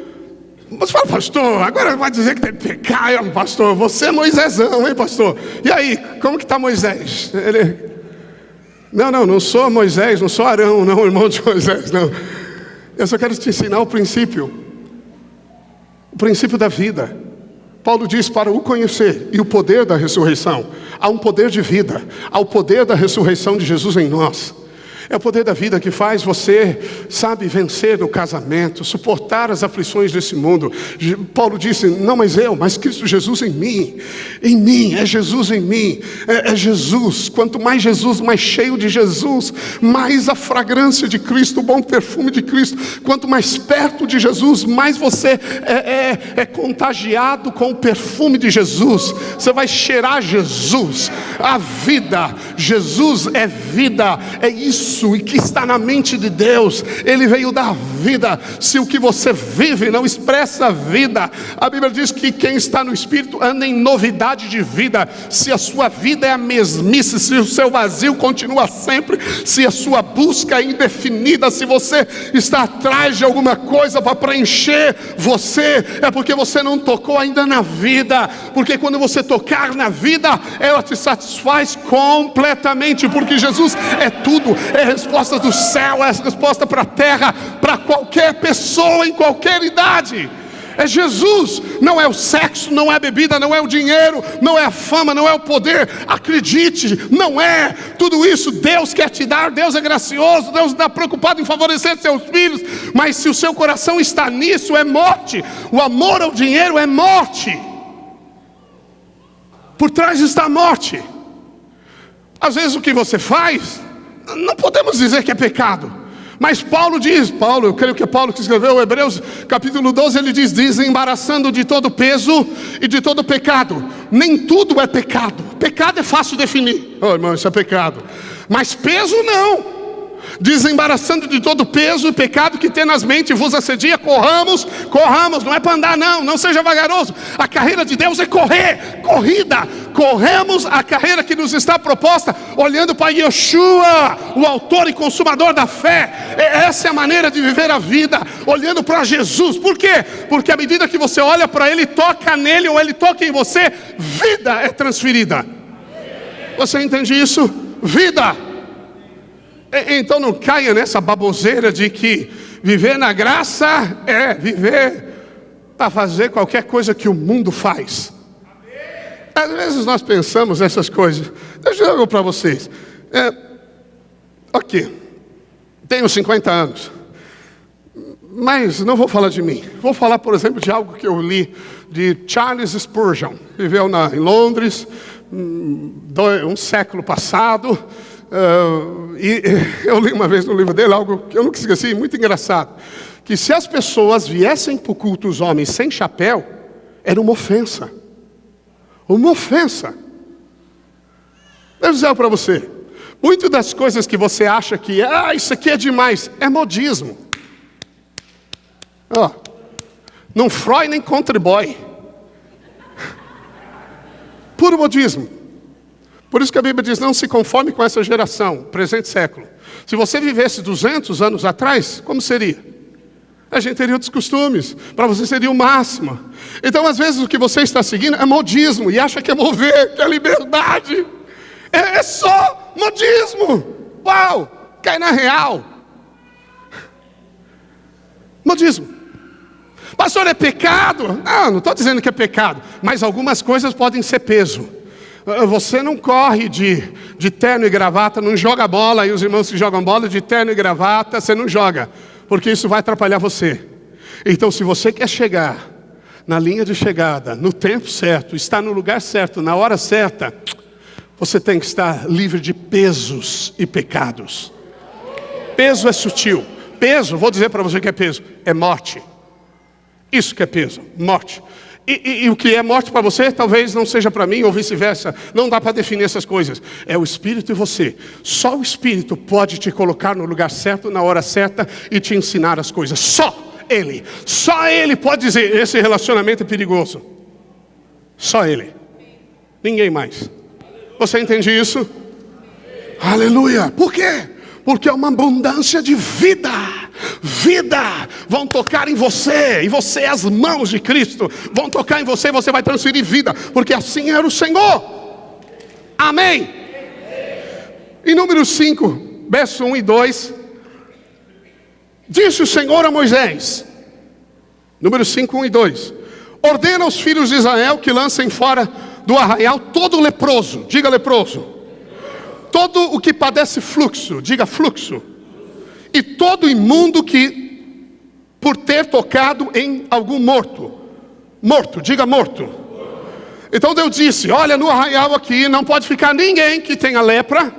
Você fala, pastor, agora vai dizer que tem que pecar, pastor, você é Moisésão, hein, pastor? E aí, como que está Moisés? Não sou Moisés, não sou Arão, não, irmão de Moisés, não. Eu só quero te ensinar o princípio da vida. Paulo diz, para o conhecer e o poder da ressurreição, há um poder de vida, há o poder da ressurreição de Jesus em nós. É o poder da vida que faz você, sabe, vencer no casamento, suportar as aflições desse mundo. Paulo disse, não mais eu, mas Cristo Jesus em mim, é Jesus em mim, é Jesus. Quanto mais Jesus, mais cheio de Jesus, mais a fragrância de Cristo, o bom perfume de Cristo. Quanto mais perto de Jesus, mais você é contagiado com o perfume de Jesus. Você vai cheirar Jesus, a vida. Jesus é vida, é isso. E que está na mente de Deus. Ele veio dar vida. Se o que você vive não expressa vida, a Bíblia diz que quem está no Espírito anda em novidade de vida. Se a sua vida é a mesmice, se o seu vazio continua sempre, se a sua busca é indefinida, se você está atrás de alguma coisa para preencher você, é porque você não tocou ainda na vida. Porque quando você tocar na vida, ela te satisfaz completamente, porque Jesus é tudo, é resposta do céu, é resposta para a terra, para qualquer pessoa, em qualquer idade. É Jesus, não é o sexo, não é a bebida, não é o dinheiro, não é a fama, não é o poder. Acredite, não é. Tudo isso Deus quer te dar. Deus é gracioso, Deus está preocupado em favorecer seus filhos. Mas se o seu coração está nisso, é morte. O amor ao dinheiro é morte. Por trás está a morte. Às vezes o que você faz, não podemos dizer que é pecado. Mas Paulo diz, eu creio que é Paulo que escreveu Hebreus capítulo 12, ele diz, desembaraçando de todo peso e de todo pecado. Nem tudo é pecado. Pecado é fácil definir. Irmão, isso é pecado. Mas peso não. Desembaraçando de todo peso e pecado que tenazmente vos assedia, corramos, não é para andar não seja vagaroso. A carreira de Deus é corrida. Corremos a carreira que nos está proposta, olhando para Yeshua, o autor e consumador da fé. Essa é a maneira de viver a vida, olhando para Jesus. Por quê? Porque à medida que você olha para Ele, toca nele ou Ele toca em você, vida é transferida. Você entende isso? Vida. Então não caia nessa baboseira de que viver na graça é viver para fazer qualquer coisa que o mundo faz. Às vezes nós pensamos essas coisas. Deixa eu dizer para vocês. Ok, tenho 50 anos, mas não vou falar de mim. Vou falar, por exemplo, de algo que eu li de Charles Spurgeon. Viveu em Londres, um século passado. E eu li uma vez no livro dele algo que eu nunca esqueci, muito engraçado. Que se as pessoas viessem para o culto, os homens sem chapéu, era uma ofensa. Uma ofensa. Deixa eu dizer para você. Muitas das coisas que você acha que isso aqui é demais, é modismo. Não froi nem contribui. Puro modismo. Por isso que a Bíblia diz, não se conforme com essa geração, presente século. Se você vivesse 200 anos atrás, como seria? A gente teria outros costumes, para você seria o máximo. Então às vezes o que você está seguindo é modismo, e acha que é mover, que é liberdade. É só modismo. Uau, cai na real. Modismo. Pastor, é pecado? Não estou dizendo que é pecado, mas algumas coisas podem ser peso. Você não corre de terno e gravata, não joga bola, e os irmãos que jogam bola de terno e gravata, você não joga, porque isso vai atrapalhar você. Então se você quer chegar na linha de chegada, no tempo certo, estar no lugar certo, na hora certa, você tem que estar livre de pesos e pecados. Peso é sutil. Peso, vou dizer para você que é peso, é morte. Isso que é peso, morte. E o que é morte para você, talvez não seja para mim, ou vice-versa. Não dá para definir essas coisas. É o Espírito e você. Só o Espírito pode te colocar no lugar certo, na hora certa, e te ensinar as coisas. Só Ele. Só Ele pode dizer, esse relacionamento é perigoso. Só Ele. Ninguém mais. Você entende isso? Aleluia. Por quê? Porque é uma abundância de vida. Vida. vão tocar em você, e você, as mãos de Cristo, vão tocar em você, e você vai transferir vida, porque assim era o Senhor. Amém? Em Números 5, verso 1 e 2, disse o Senhor a Moisés, Números 5, 1 e 2, ordena aos filhos de Israel que lancem fora do arraial todo leproso, diga leproso, todo o que padece fluxo, diga fluxo, e todo imundo que, por ter tocado em algum morto, diga morto. Então Deus disse, olha, no arraial aqui não pode ficar ninguém que tenha lepra,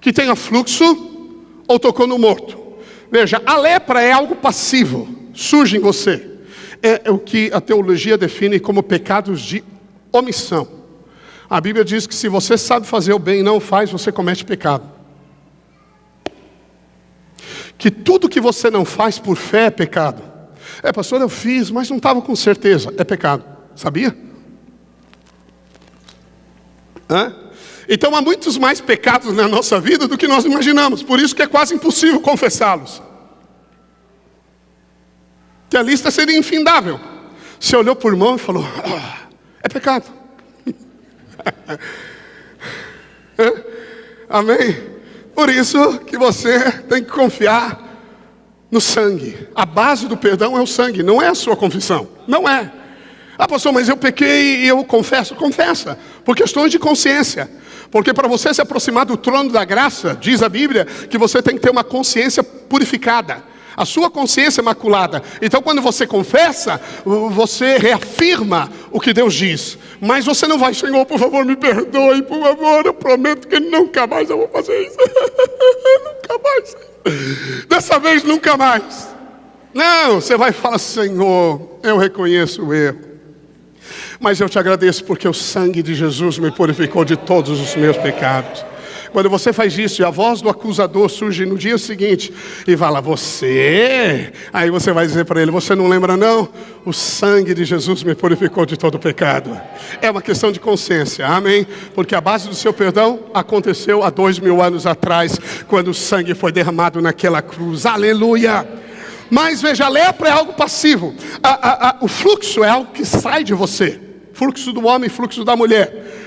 que tenha fluxo, ou tocou no morto. Veja, a lepra é algo passivo, surge em você. É o que a teologia define como pecados de omissão. A Bíblia diz que se você sabe fazer o bem e não o faz, você comete pecado. Que tudo que você não faz por fé é pecado. Pastor, eu fiz, mas não estava com certeza. É pecado, sabia? Então há muitos mais pecados na nossa vida do que nós imaginamos. Por isso que é quase impossível confessá-los. Que a lista seria infindável. Você olhou por mão e falou, é pecado. Amém? Por isso que você tem que confiar no sangue. A base do perdão é o sangue, não é a sua confissão. Não é. Pastor, mas eu pequei e eu confesso. Confessa, por questões de consciência. Porque para você se aproximar do trono da graça, diz a Bíblia, que você tem que ter uma consciência purificada. A sua consciência é maculada. Então quando você confessa, você reafirma o que Deus diz. Mas você não vai, Senhor, por favor, me perdoe, por favor, eu prometo que nunca mais eu vou fazer isso. Nunca mais. Dessa vez nunca mais. Não, você vai falar, Senhor, eu reconheço o erro. Mas eu te agradeço porque o sangue de Jesus me purificou de todos os meus pecados. Quando você faz isso e a voz do acusador surge no dia seguinte e fala, você? Aí você vai dizer para ele, você não lembra não? O sangue de Jesus me purificou de todo pecado. É uma questão de consciência, amém? Porque a base do seu perdão aconteceu há 2000 anos atrás, quando o sangue foi derramado naquela cruz, aleluia! Mas veja, a lepra é algo passivo, o fluxo é algo que sai de você, fluxo do homem, fluxo da mulher.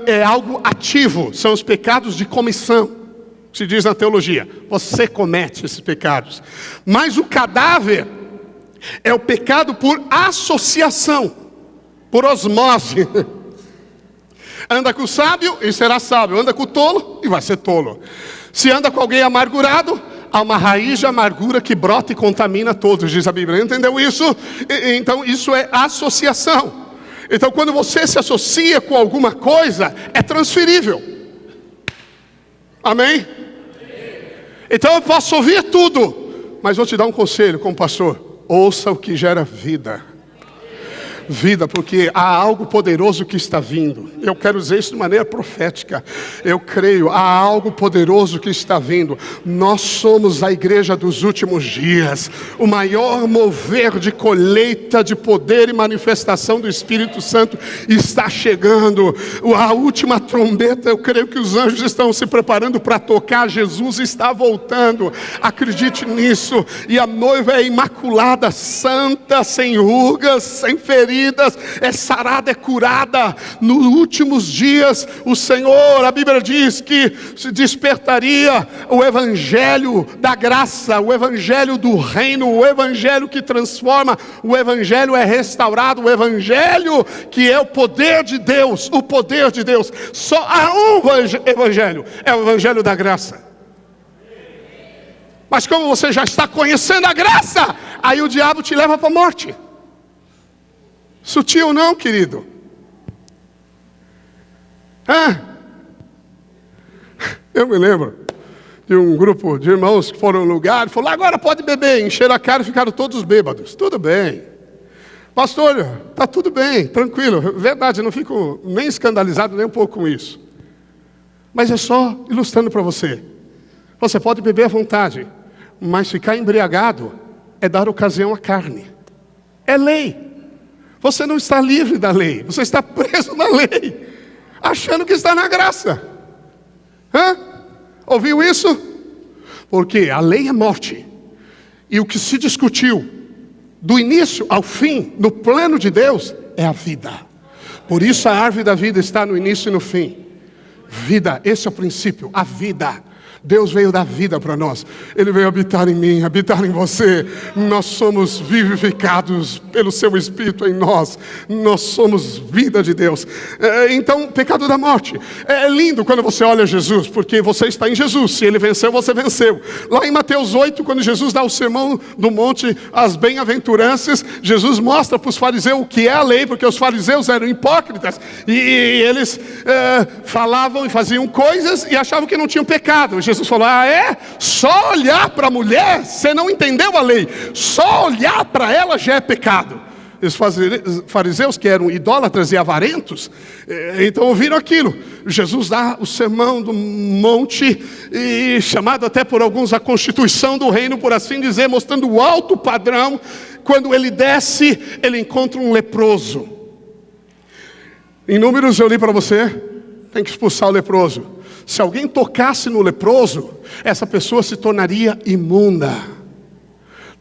É algo ativo, são os pecados de comissão, se diz na teologia. Você comete esses pecados. Mas o cadáver é o pecado por associação, por osmose. Anda com o sábio e será sábio, anda com o tolo e vai ser tolo. Se anda com alguém amargurado, há uma raiz de amargura que brota e contamina todos, diz a Bíblia. Entendeu isso? Então isso é associação. Então quando você se associa com alguma coisa, é transferível. Amém? Então eu posso ouvir tudo, mas vou te dar um conselho como pastor. Ouça o que gera vida. Vida, porque há algo poderoso que está vindo. Eu quero dizer isso de maneira profética. Eu creio, há algo poderoso que está vindo. Nós somos a igreja dos últimos dias. O maior mover de colheita de poder e manifestação do Espírito Santo está chegando. A última trombeta, eu creio que os anjos estão se preparando para tocar. Jesus está voltando. Acredite nisso. E a noiva é imaculada, santa, sem rugas, sem feridas. É sarada, é curada. Nos últimos dias o Senhor, a Bíblia diz que se despertaria o evangelho da graça, o evangelho do reino, o evangelho que transforma, o evangelho é restaurado, o evangelho que é o poder de Deus, o poder de Deus. Só há um evangelho, é o evangelho da graça. Mas como você já está conhecendo a graça, aí o diabo te leva para a morte. Sutil não, querido? Eu me lembro de um grupo de irmãos que foram a um lugar e falaram, agora pode beber. Encheram a cara e ficaram todos bêbados. Tudo bem. Pastor, está tudo bem, tranquilo. Verdade, eu não fico nem escandalizado nem um pouco com isso. Mas é só ilustrando para você. Você pode beber à vontade, mas ficar embriagado é dar ocasião à carne. É lei. Você não está livre da lei, você está preso na lei, achando que está na graça. Ouviu isso? Porque a lei é morte, E o que se discutiu, do início ao fim, no plano de Deus, é a vida. Por isso a árvore da vida está no início e no fim. Vida, esse é o princípio, a vida. Deus veio dar vida para nós. Ele veio habitar em mim, habitar em você. Nós somos vivificados pelo seu Espírito em nós. Nós somos vida de Deus. Então, pecado da morte. É lindo quando você olha Jesus, porque você está em Jesus. Se ele venceu, você venceu. Lá em Mateus 8, quando Jesus dá o sermão do monte, as bem-aventuranças, Jesus mostra para os fariseus o que é a lei, porque os fariseus eram hipócritas. E eles falavam e faziam coisas e achavam que não tinham pecado. Jesus falou, só olhar para a mulher, você não entendeu a lei, só olhar para ela já é pecado. Os fariseus que eram idólatras e avarentos, então ouviram aquilo. Jesus dá o sermão do monte, e chamado até por alguns a constituição do reino, por assim dizer, mostrando o alto padrão. Quando ele desce, ele encontra um leproso. Em Números eu li para você, tem que expulsar o leproso. Se alguém tocasse no leproso, essa pessoa se tornaria imunda.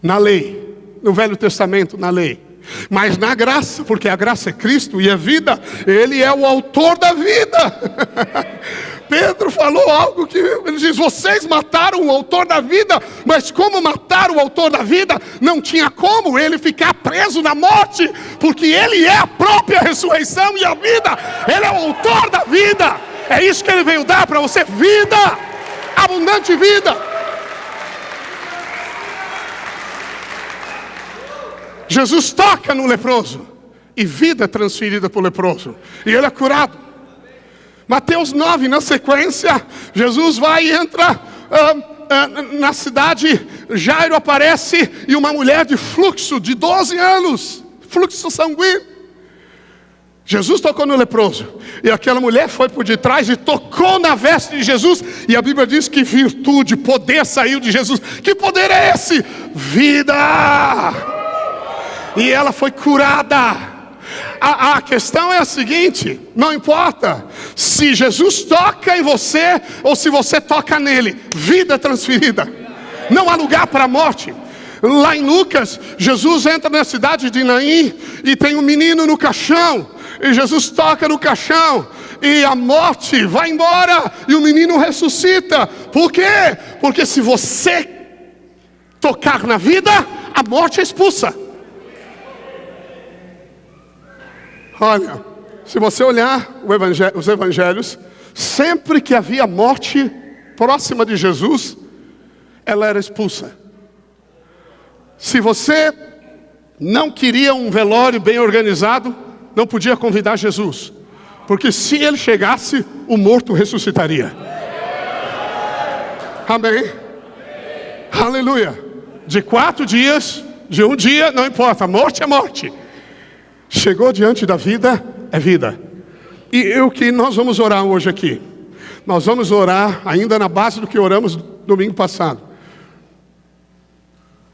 Na lei, no Velho Testamento, na lei. Mas na graça, porque a graça é Cristo e a vida, Ele é o autor da vida. Pedro falou algo que ele diz, vocês mataram o autor da vida, mas como mataram o autor da vida, não tinha como ele ficar preso na morte, porque Ele é a própria ressurreição e a vida, Ele é o autor da vida. É isso que Ele veio dar para você, vida, abundante vida. Jesus toca no leproso, e vida é transferida para o leproso, e ele é curado. Mateus 9, na sequência, Jesus vai e entra na cidade, Jairo aparece, e uma mulher de fluxo de 12 anos, fluxo sanguíneo. Jesus tocou no leproso, e aquela mulher foi por detrás e tocou na veste de Jesus, e a Bíblia diz que virtude, poder saiu de Jesus. Que poder é esse? Vida! E ela foi curada. A questão é a seguinte, não importa se Jesus toca em você, ou se você toca nele, vida transferida, não há lugar para a morte. Lá em Lucas, Jesus entra na cidade de Naim, e tem um menino no caixão, e Jesus toca no caixão, e a morte vai embora, e o menino ressuscita. Por quê? Porque se você tocar na vida, a morte é expulsa. Olha, se você olhar os evangelhos, sempre que havia morte próxima de Jesus, ela era expulsa. Se você não queria um velório bem organizado, não podia convidar Jesus, porque se ele chegasse, o morto ressuscitaria. Amém? Aleluia. De 4 dias, de 1 dia, não importa, morte é morte. Chegou diante da vida, é vida. E o que nós vamos orar hoje aqui? Nós vamos orar ainda na base do que oramos domingo passado.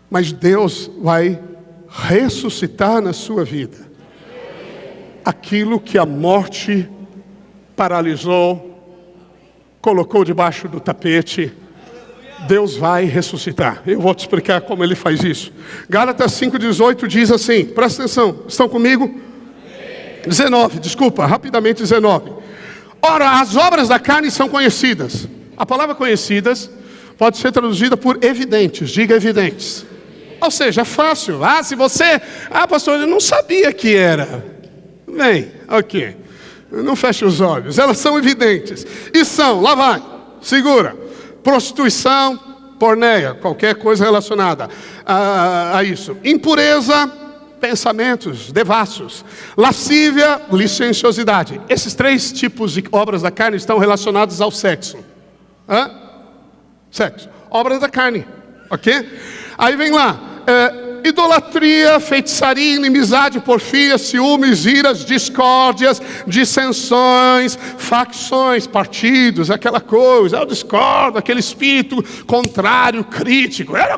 Mas Deus vai ressuscitar na sua vida aquilo que a morte paralisou, colocou debaixo do tapete. Deus vai ressuscitar. Eu vou te explicar como Ele faz isso. Gálatas 5,18 diz assim, presta atenção, estão comigo? 19, desculpa, rapidamente 19. Ora, as obras da carne são conhecidas. A palavra conhecidas pode ser traduzida por evidentes, diga evidentes. Ou seja, é fácil. Se você... pastor, eu não sabia que era. Bem, ok. Não feche os olhos. Elas são evidentes. E são, lá vai, segura. Prostituição, porneia, qualquer coisa relacionada a isso. Impureza, pensamentos devassos. Lascívia, licenciosidade. Esses 3 tipos de obras da carne estão relacionados ao sexo. Sexo. Obras da carne. Ok? Aí vem lá. Idolatria, feitiçaria, inimizade, porfia, ciúmes, iras, discórdias, dissensões, facções, partidos, aquela coisa, eu discordo, aquele espírito contrário, crítico, eu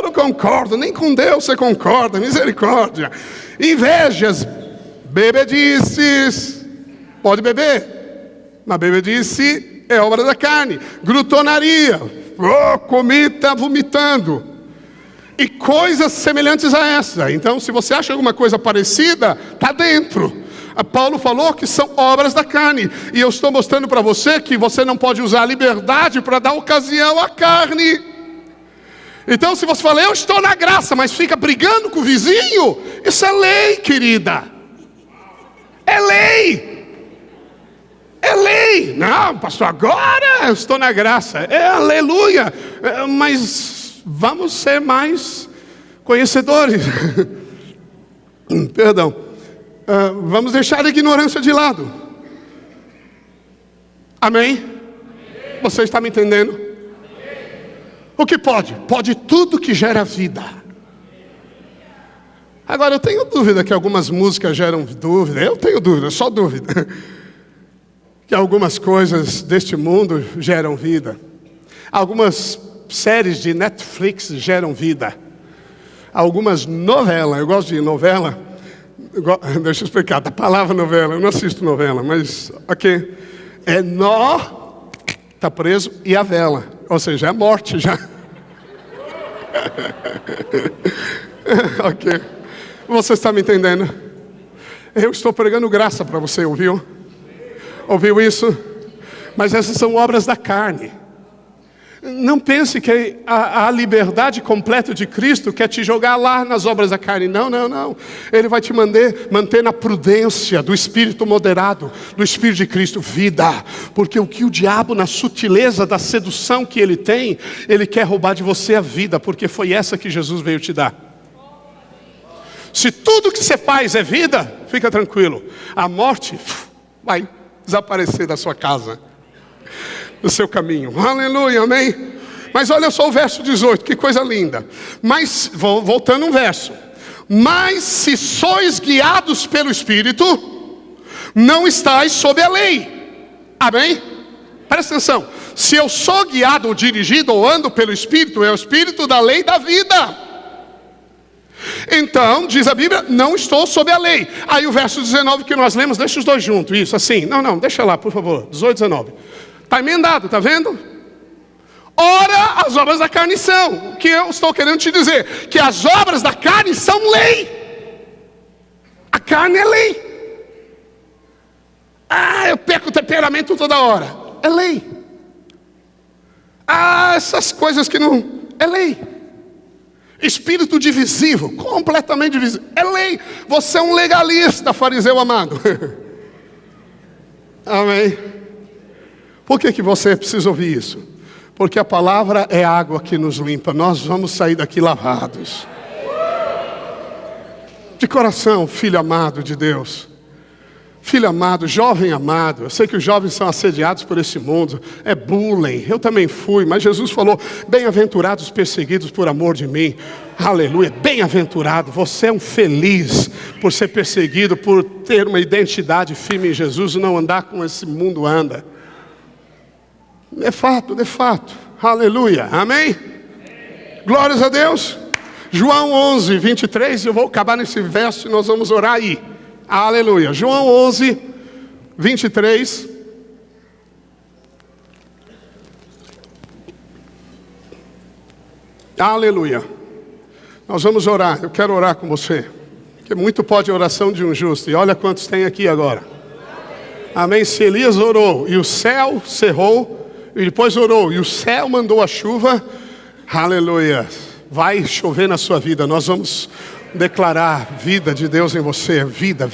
não concordo, nem com Deus você concorda, misericórdia. Invejas, bebedices, pode beber, mas bebedice é obra da carne. Glutonaria, Oh, comi, está vomitando. E coisas semelhantes a essa. Então, se você acha alguma coisa parecida, está dentro. Paulo falou que são obras da carne. E eu estou mostrando para você que você não pode usar a liberdade para dar ocasião à carne. Então, se você fala, eu estou na graça, mas fica brigando com o vizinho, isso é lei, querida. É lei. É lei. Não, pastor, agora eu estou na graça. É aleluia. Mas vamos ser mais conhecedores. Perdão. Vamos deixar a ignorância de lado. Amém? Você está me entendendo? O que pode? Pode tudo que gera vida. Agora eu tenho dúvida que algumas músicas geram dúvida. Eu tenho dúvida, só dúvida. Que algumas coisas deste mundo geram vida. Algumas séries de Netflix geram vida. Algumas novelas, eu gosto de novela. Deixa eu explicar, da palavra novela, eu não assisto novela, mas ok. É nó, está preso, e a vela. Ou seja, é a morte já. Ok. Você está me entendendo? Eu estou pregando graça para você, ouviu? Ouviu isso? Mas essas são obras da carne. Não pense que a liberdade completa de Cristo quer te jogar lá nas obras da carne. Não, não, não. Ele vai te manter na prudência do Espírito moderado, do Espírito de Cristo, vida. Porque o que o diabo, na sutileza da sedução que ele tem, ele quer roubar de você a vida, porque foi essa que Jesus veio te dar. Se tudo que você faz é vida, fica tranquilo. A morte vai desaparecer da sua casa, do seu caminho. Aleluia, amém? Mas olha só o verso 18, que coisa linda. Mas, voltando um verso. Mas se sois guiados pelo Espírito, não estáis sob a lei. Amém? Presta atenção. Se eu sou guiado ou dirigido ou ando pelo Espírito, é o Espírito da lei da vida. Então, diz a Bíblia, não estou sob a lei. Aí o verso 19 que nós lemos, deixa os dois juntos, isso assim. Não, deixa lá, por favor, 18, 19. Está emendado, está vendo? Ora, as obras da carne são. O que eu estou querendo te dizer? Que as obras da carne são lei. A carne é lei. Eu perco o temperamento toda hora. É lei. Essas coisas que não... É lei. Espírito divisivo, completamente divisivo. É lei. Você é um legalista, fariseu amado. Amém. Por que você precisa ouvir isso? Porque a palavra é água que nos limpa. Nós vamos sair daqui lavados. De coração, filho amado de Deus. Filho amado, jovem amado. Eu sei que os jovens são assediados por esse mundo. É bullying. Eu também fui. Mas Jesus falou, bem-aventurados os perseguidos por amor de mim. Aleluia. Bem-aventurado. Você é um feliz por ser perseguido, por ter uma identidade firme em Jesus e não andar como esse mundo anda. De fato, de fato. Aleluia. Amém? Glórias a Deus. João 11, 23. Eu vou acabar nesse verso e nós vamos orar aí. Aleluia. João 11, 23. Aleluia. Nós vamos orar. Eu quero orar com você. Porque muito pode a oração de um justo. E olha quantos tem aqui agora. Amém. Se Elias orou e o céu cerrou, e depois orou e o céu mandou a chuva, aleluia. Vai chover na sua vida. Nós vamos declarar vida de Deus em você. Vida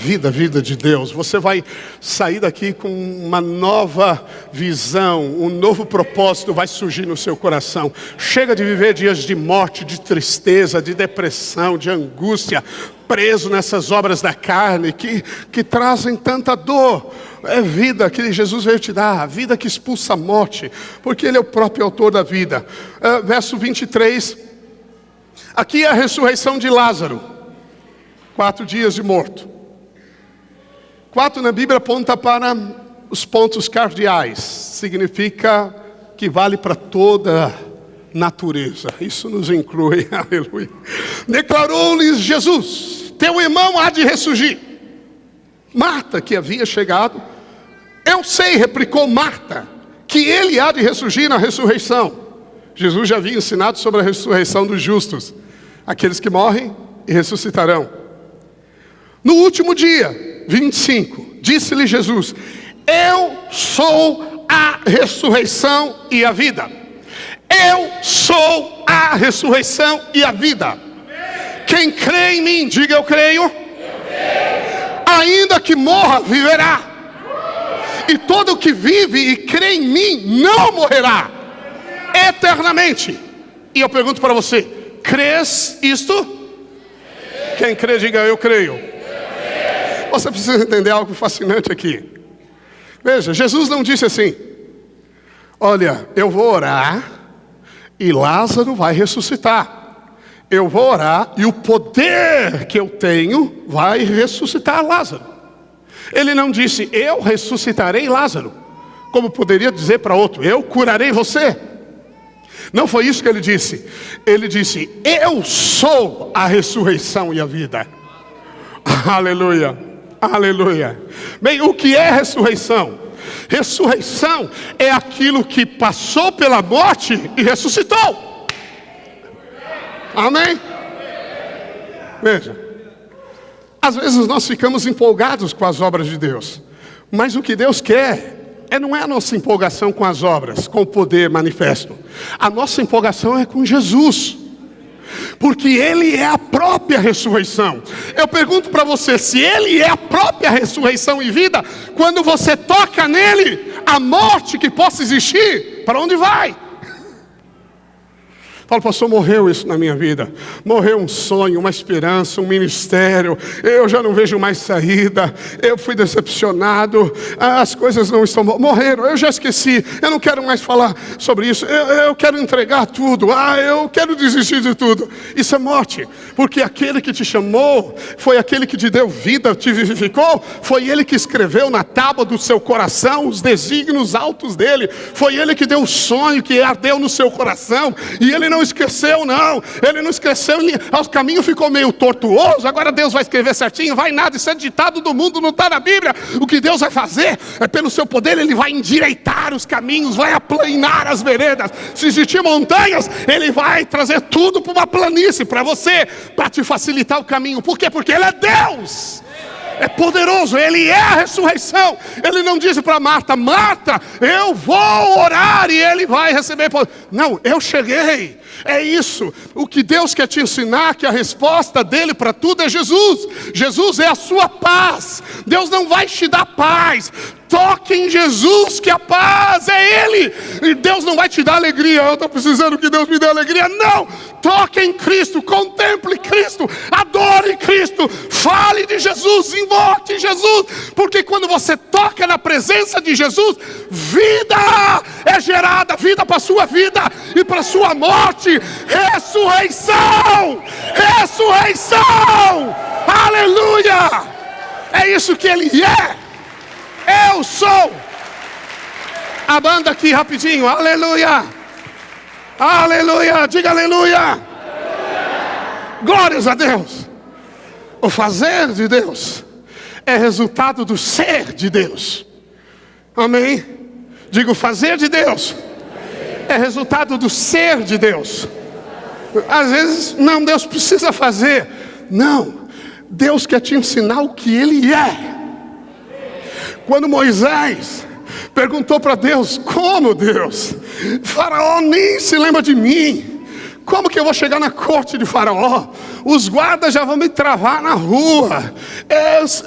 de Deus. Você vai sair daqui com uma nova visão. Um novo propósito vai surgir no seu coração. Chega de viver dias de morte, de tristeza, de depressão, de angústia, preso nessas obras da carne que trazem tanta dor. É vida que Jesus veio te dar, a vida que expulsa a morte, porque Ele é o próprio autor da vida. Verso 23, aqui é a ressurreição de Lázaro, 4 dias de morto. 4 na Bíblia aponta para os pontos cardeais, significa que vale para toda natureza, isso nos inclui, aleluia. Declarou-lhes Jesus, teu irmão há de ressurgir. Marta, que havia chegado, eu sei, replicou Marta, que ele há de ressurgir na ressurreição. Jesus já havia ensinado sobre a ressurreição dos justos, aqueles que morrem e ressuscitarão. No último dia, 25, disse-lhe Jesus: eu sou a ressurreição e a vida. Eu sou a ressurreição e a vida. Quem crê em mim, diga eu creio. Ainda que morra, viverá. E todo que vive e crê em mim não morrerá eternamente. E eu pergunto para você: crês isto? Quem crê, diga eu creio. Você precisa entender algo fascinante aqui. Veja, Jesus não disse assim: olha, eu vou orar e Lázaro vai ressuscitar. Eu vou orar e o poder que eu tenho vai ressuscitar Lázaro. Ele não disse: eu ressuscitarei Lázaro, como poderia dizer para outro: eu curarei você. Não foi isso que ele disse. Ele disse: eu sou a ressurreição e a vida. Aleluia, aleluia. Bem, o que é ressurreição? Ressurreição é aquilo que passou pela morte e ressuscitou. Amém? Veja, às vezes nós ficamos empolgados com as obras de Deus, mas o que Deus quer não é a nossa empolgação com as obras, com o poder manifesto. A nossa empolgação é com Jesus, porque Ele é a própria ressurreição. Eu pergunto para você: se Ele é a própria ressurreição e vida, quando você toca nele, a morte que possa existir, para onde vai? Fala: pastor, morreu isso na minha vida. Morreu um sonho, uma esperança, um ministério. Eu já não vejo mais saída. Eu fui decepcionado. As coisas não estão... Morreram, eu já esqueci. Eu não quero mais falar sobre isso. Eu quero entregar tudo. Eu quero desistir de tudo. Isso é morte. Porque aquele que te chamou, foi aquele que te deu vida, te vivificou. Foi Ele que escreveu na tábua do seu coração os desígnios altos dele. Foi Ele que deu o sonho que ardeu no seu coração. E Ele não esqueceu, não. Ele não esqueceu. O caminho ficou meio tortuoso. Agora Deus vai escrever certinho. Vai nada. Isso é ditado do mundo, não está na Bíblia. O que Deus vai fazer é, pelo seu poder, Ele vai endireitar os caminhos, vai aplanar as veredas. Se existir montanhas, Ele vai trazer tudo para uma planície para você, para te facilitar o caminho. Por quê? Porque Ele é Deus. É poderoso, Ele é a ressurreição. Ele não disse para Marta: Marta, eu vou orar e Ele vai receber poder. Não, eu cheguei. É isso. O que Deus quer te ensinar, que a resposta dele para tudo é Jesus. Jesus é a sua paz. Deus não vai te dar paz. Toque em Jesus, que a paz é Ele. E Deus não vai te dar alegria. Eu estou precisando que Deus me dê alegria. Não. Toque em Cristo, contemple Cristo, adore Cristo, fale de Jesus, invoque Jesus. Porque quando você toca na presença de Jesus, vida é gerada, vida para a sua vida e para a sua morte. Ressurreição, ressurreição, aleluia. É isso que Ele é. Eu sou. A banda aqui rapidinho, aleluia, aleluia, diga aleluia. Glórias a Deus. O fazer de Deus é resultado do ser de Deus. Amém? Digo, o fazer de Deus é resultado do ser de Deus. Às vezes, não, Deus precisa fazer. Não, Deus quer te ensinar o que Ele é. Quando Moisés perguntou para Deus: como, Deus? Faraó nem se lembra de mim. Como que eu vou chegar na corte de Faraó? Os guardas já vão me travar na rua.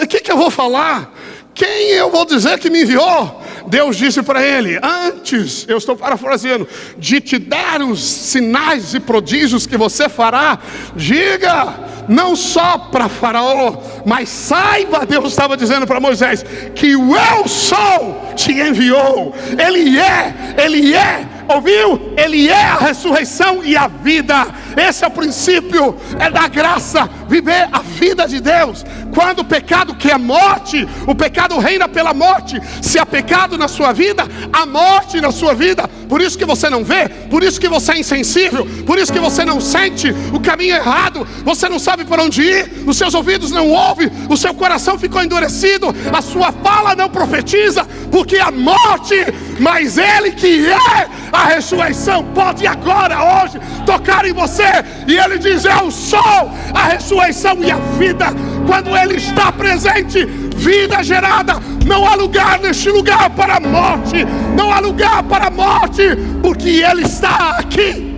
O que eu vou falar? Quem eu vou dizer que me enviou? Deus disse para ele: antes, eu estou parafraseando, de te dar os sinais e prodígios que você fará, diga, não só para Faraó, mas saiba, Deus estava dizendo para Moisés, que o eu sou te enviou. Ele é, ouviu? Ele é a ressurreição e a vida. Esse é o princípio, é da graça, viver a vida de Deus. Quando o pecado quer morte, o pecado reina pela morte. Se há pecado na sua vida, há morte na sua vida. Por isso que você não vê, por isso que você é insensível, por isso que você não sente o caminho errado, você não sabe para onde ir, os seus ouvidos não ouvem, o seu coração ficou endurecido, a sua fala não profetiza, porque a morte, mas Ele que é a ressurreição, pode agora, hoje, tocar em você, e Ele diz: eu sou a ressurreição e a vida. Quando Ele está presente, vida gerada, não há lugar neste lugar para a morte, não há lugar para a morte, porque Ele está aqui.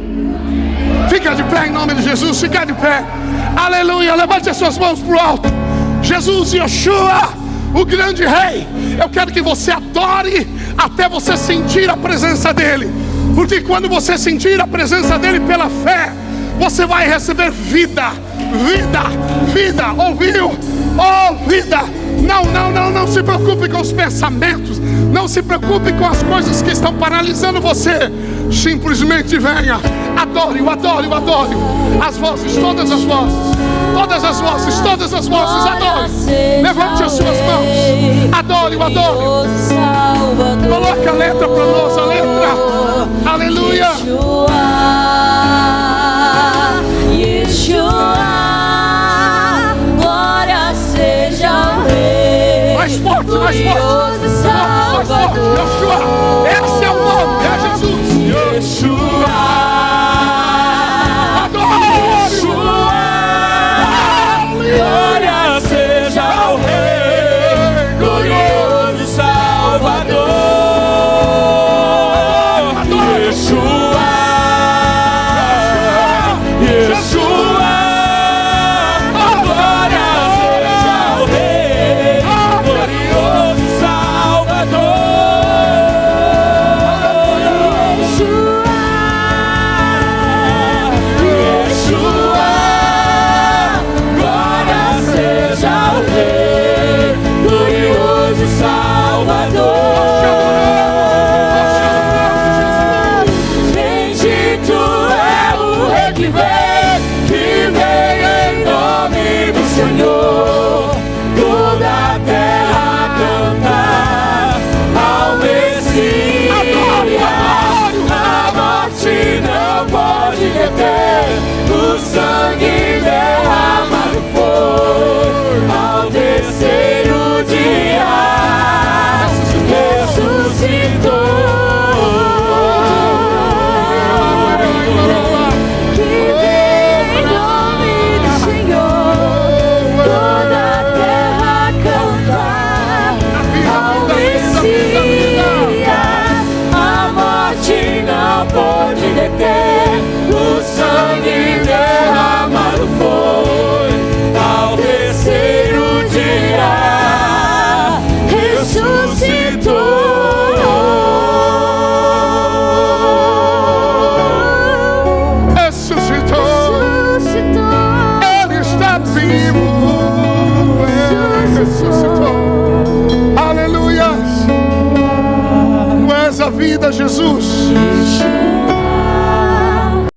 Fica de pé em nome de Jesus, fica de pé, aleluia, levante as suas mãos para o alto. Jesus, Yeshua, o grande rei, eu quero que você adore até você sentir a presença dEle, porque quando você sentir a presença dEle pela fé, você vai receber vida, vida, vida, ouviu? Oh, vida. Não se preocupe com os pensamentos, não se preocupe com as coisas que estão paralisando você. Simplesmente venha, adore-o, adore-o, adore-o. As vozes, todas as vozes, todas as vozes, todas as vozes, adore. Levante as suas mãos, adore-o, adore-o. Coloque a letra para nós, a letra, aleluia. Glória seja ao Rei. Mais forte, mais forte.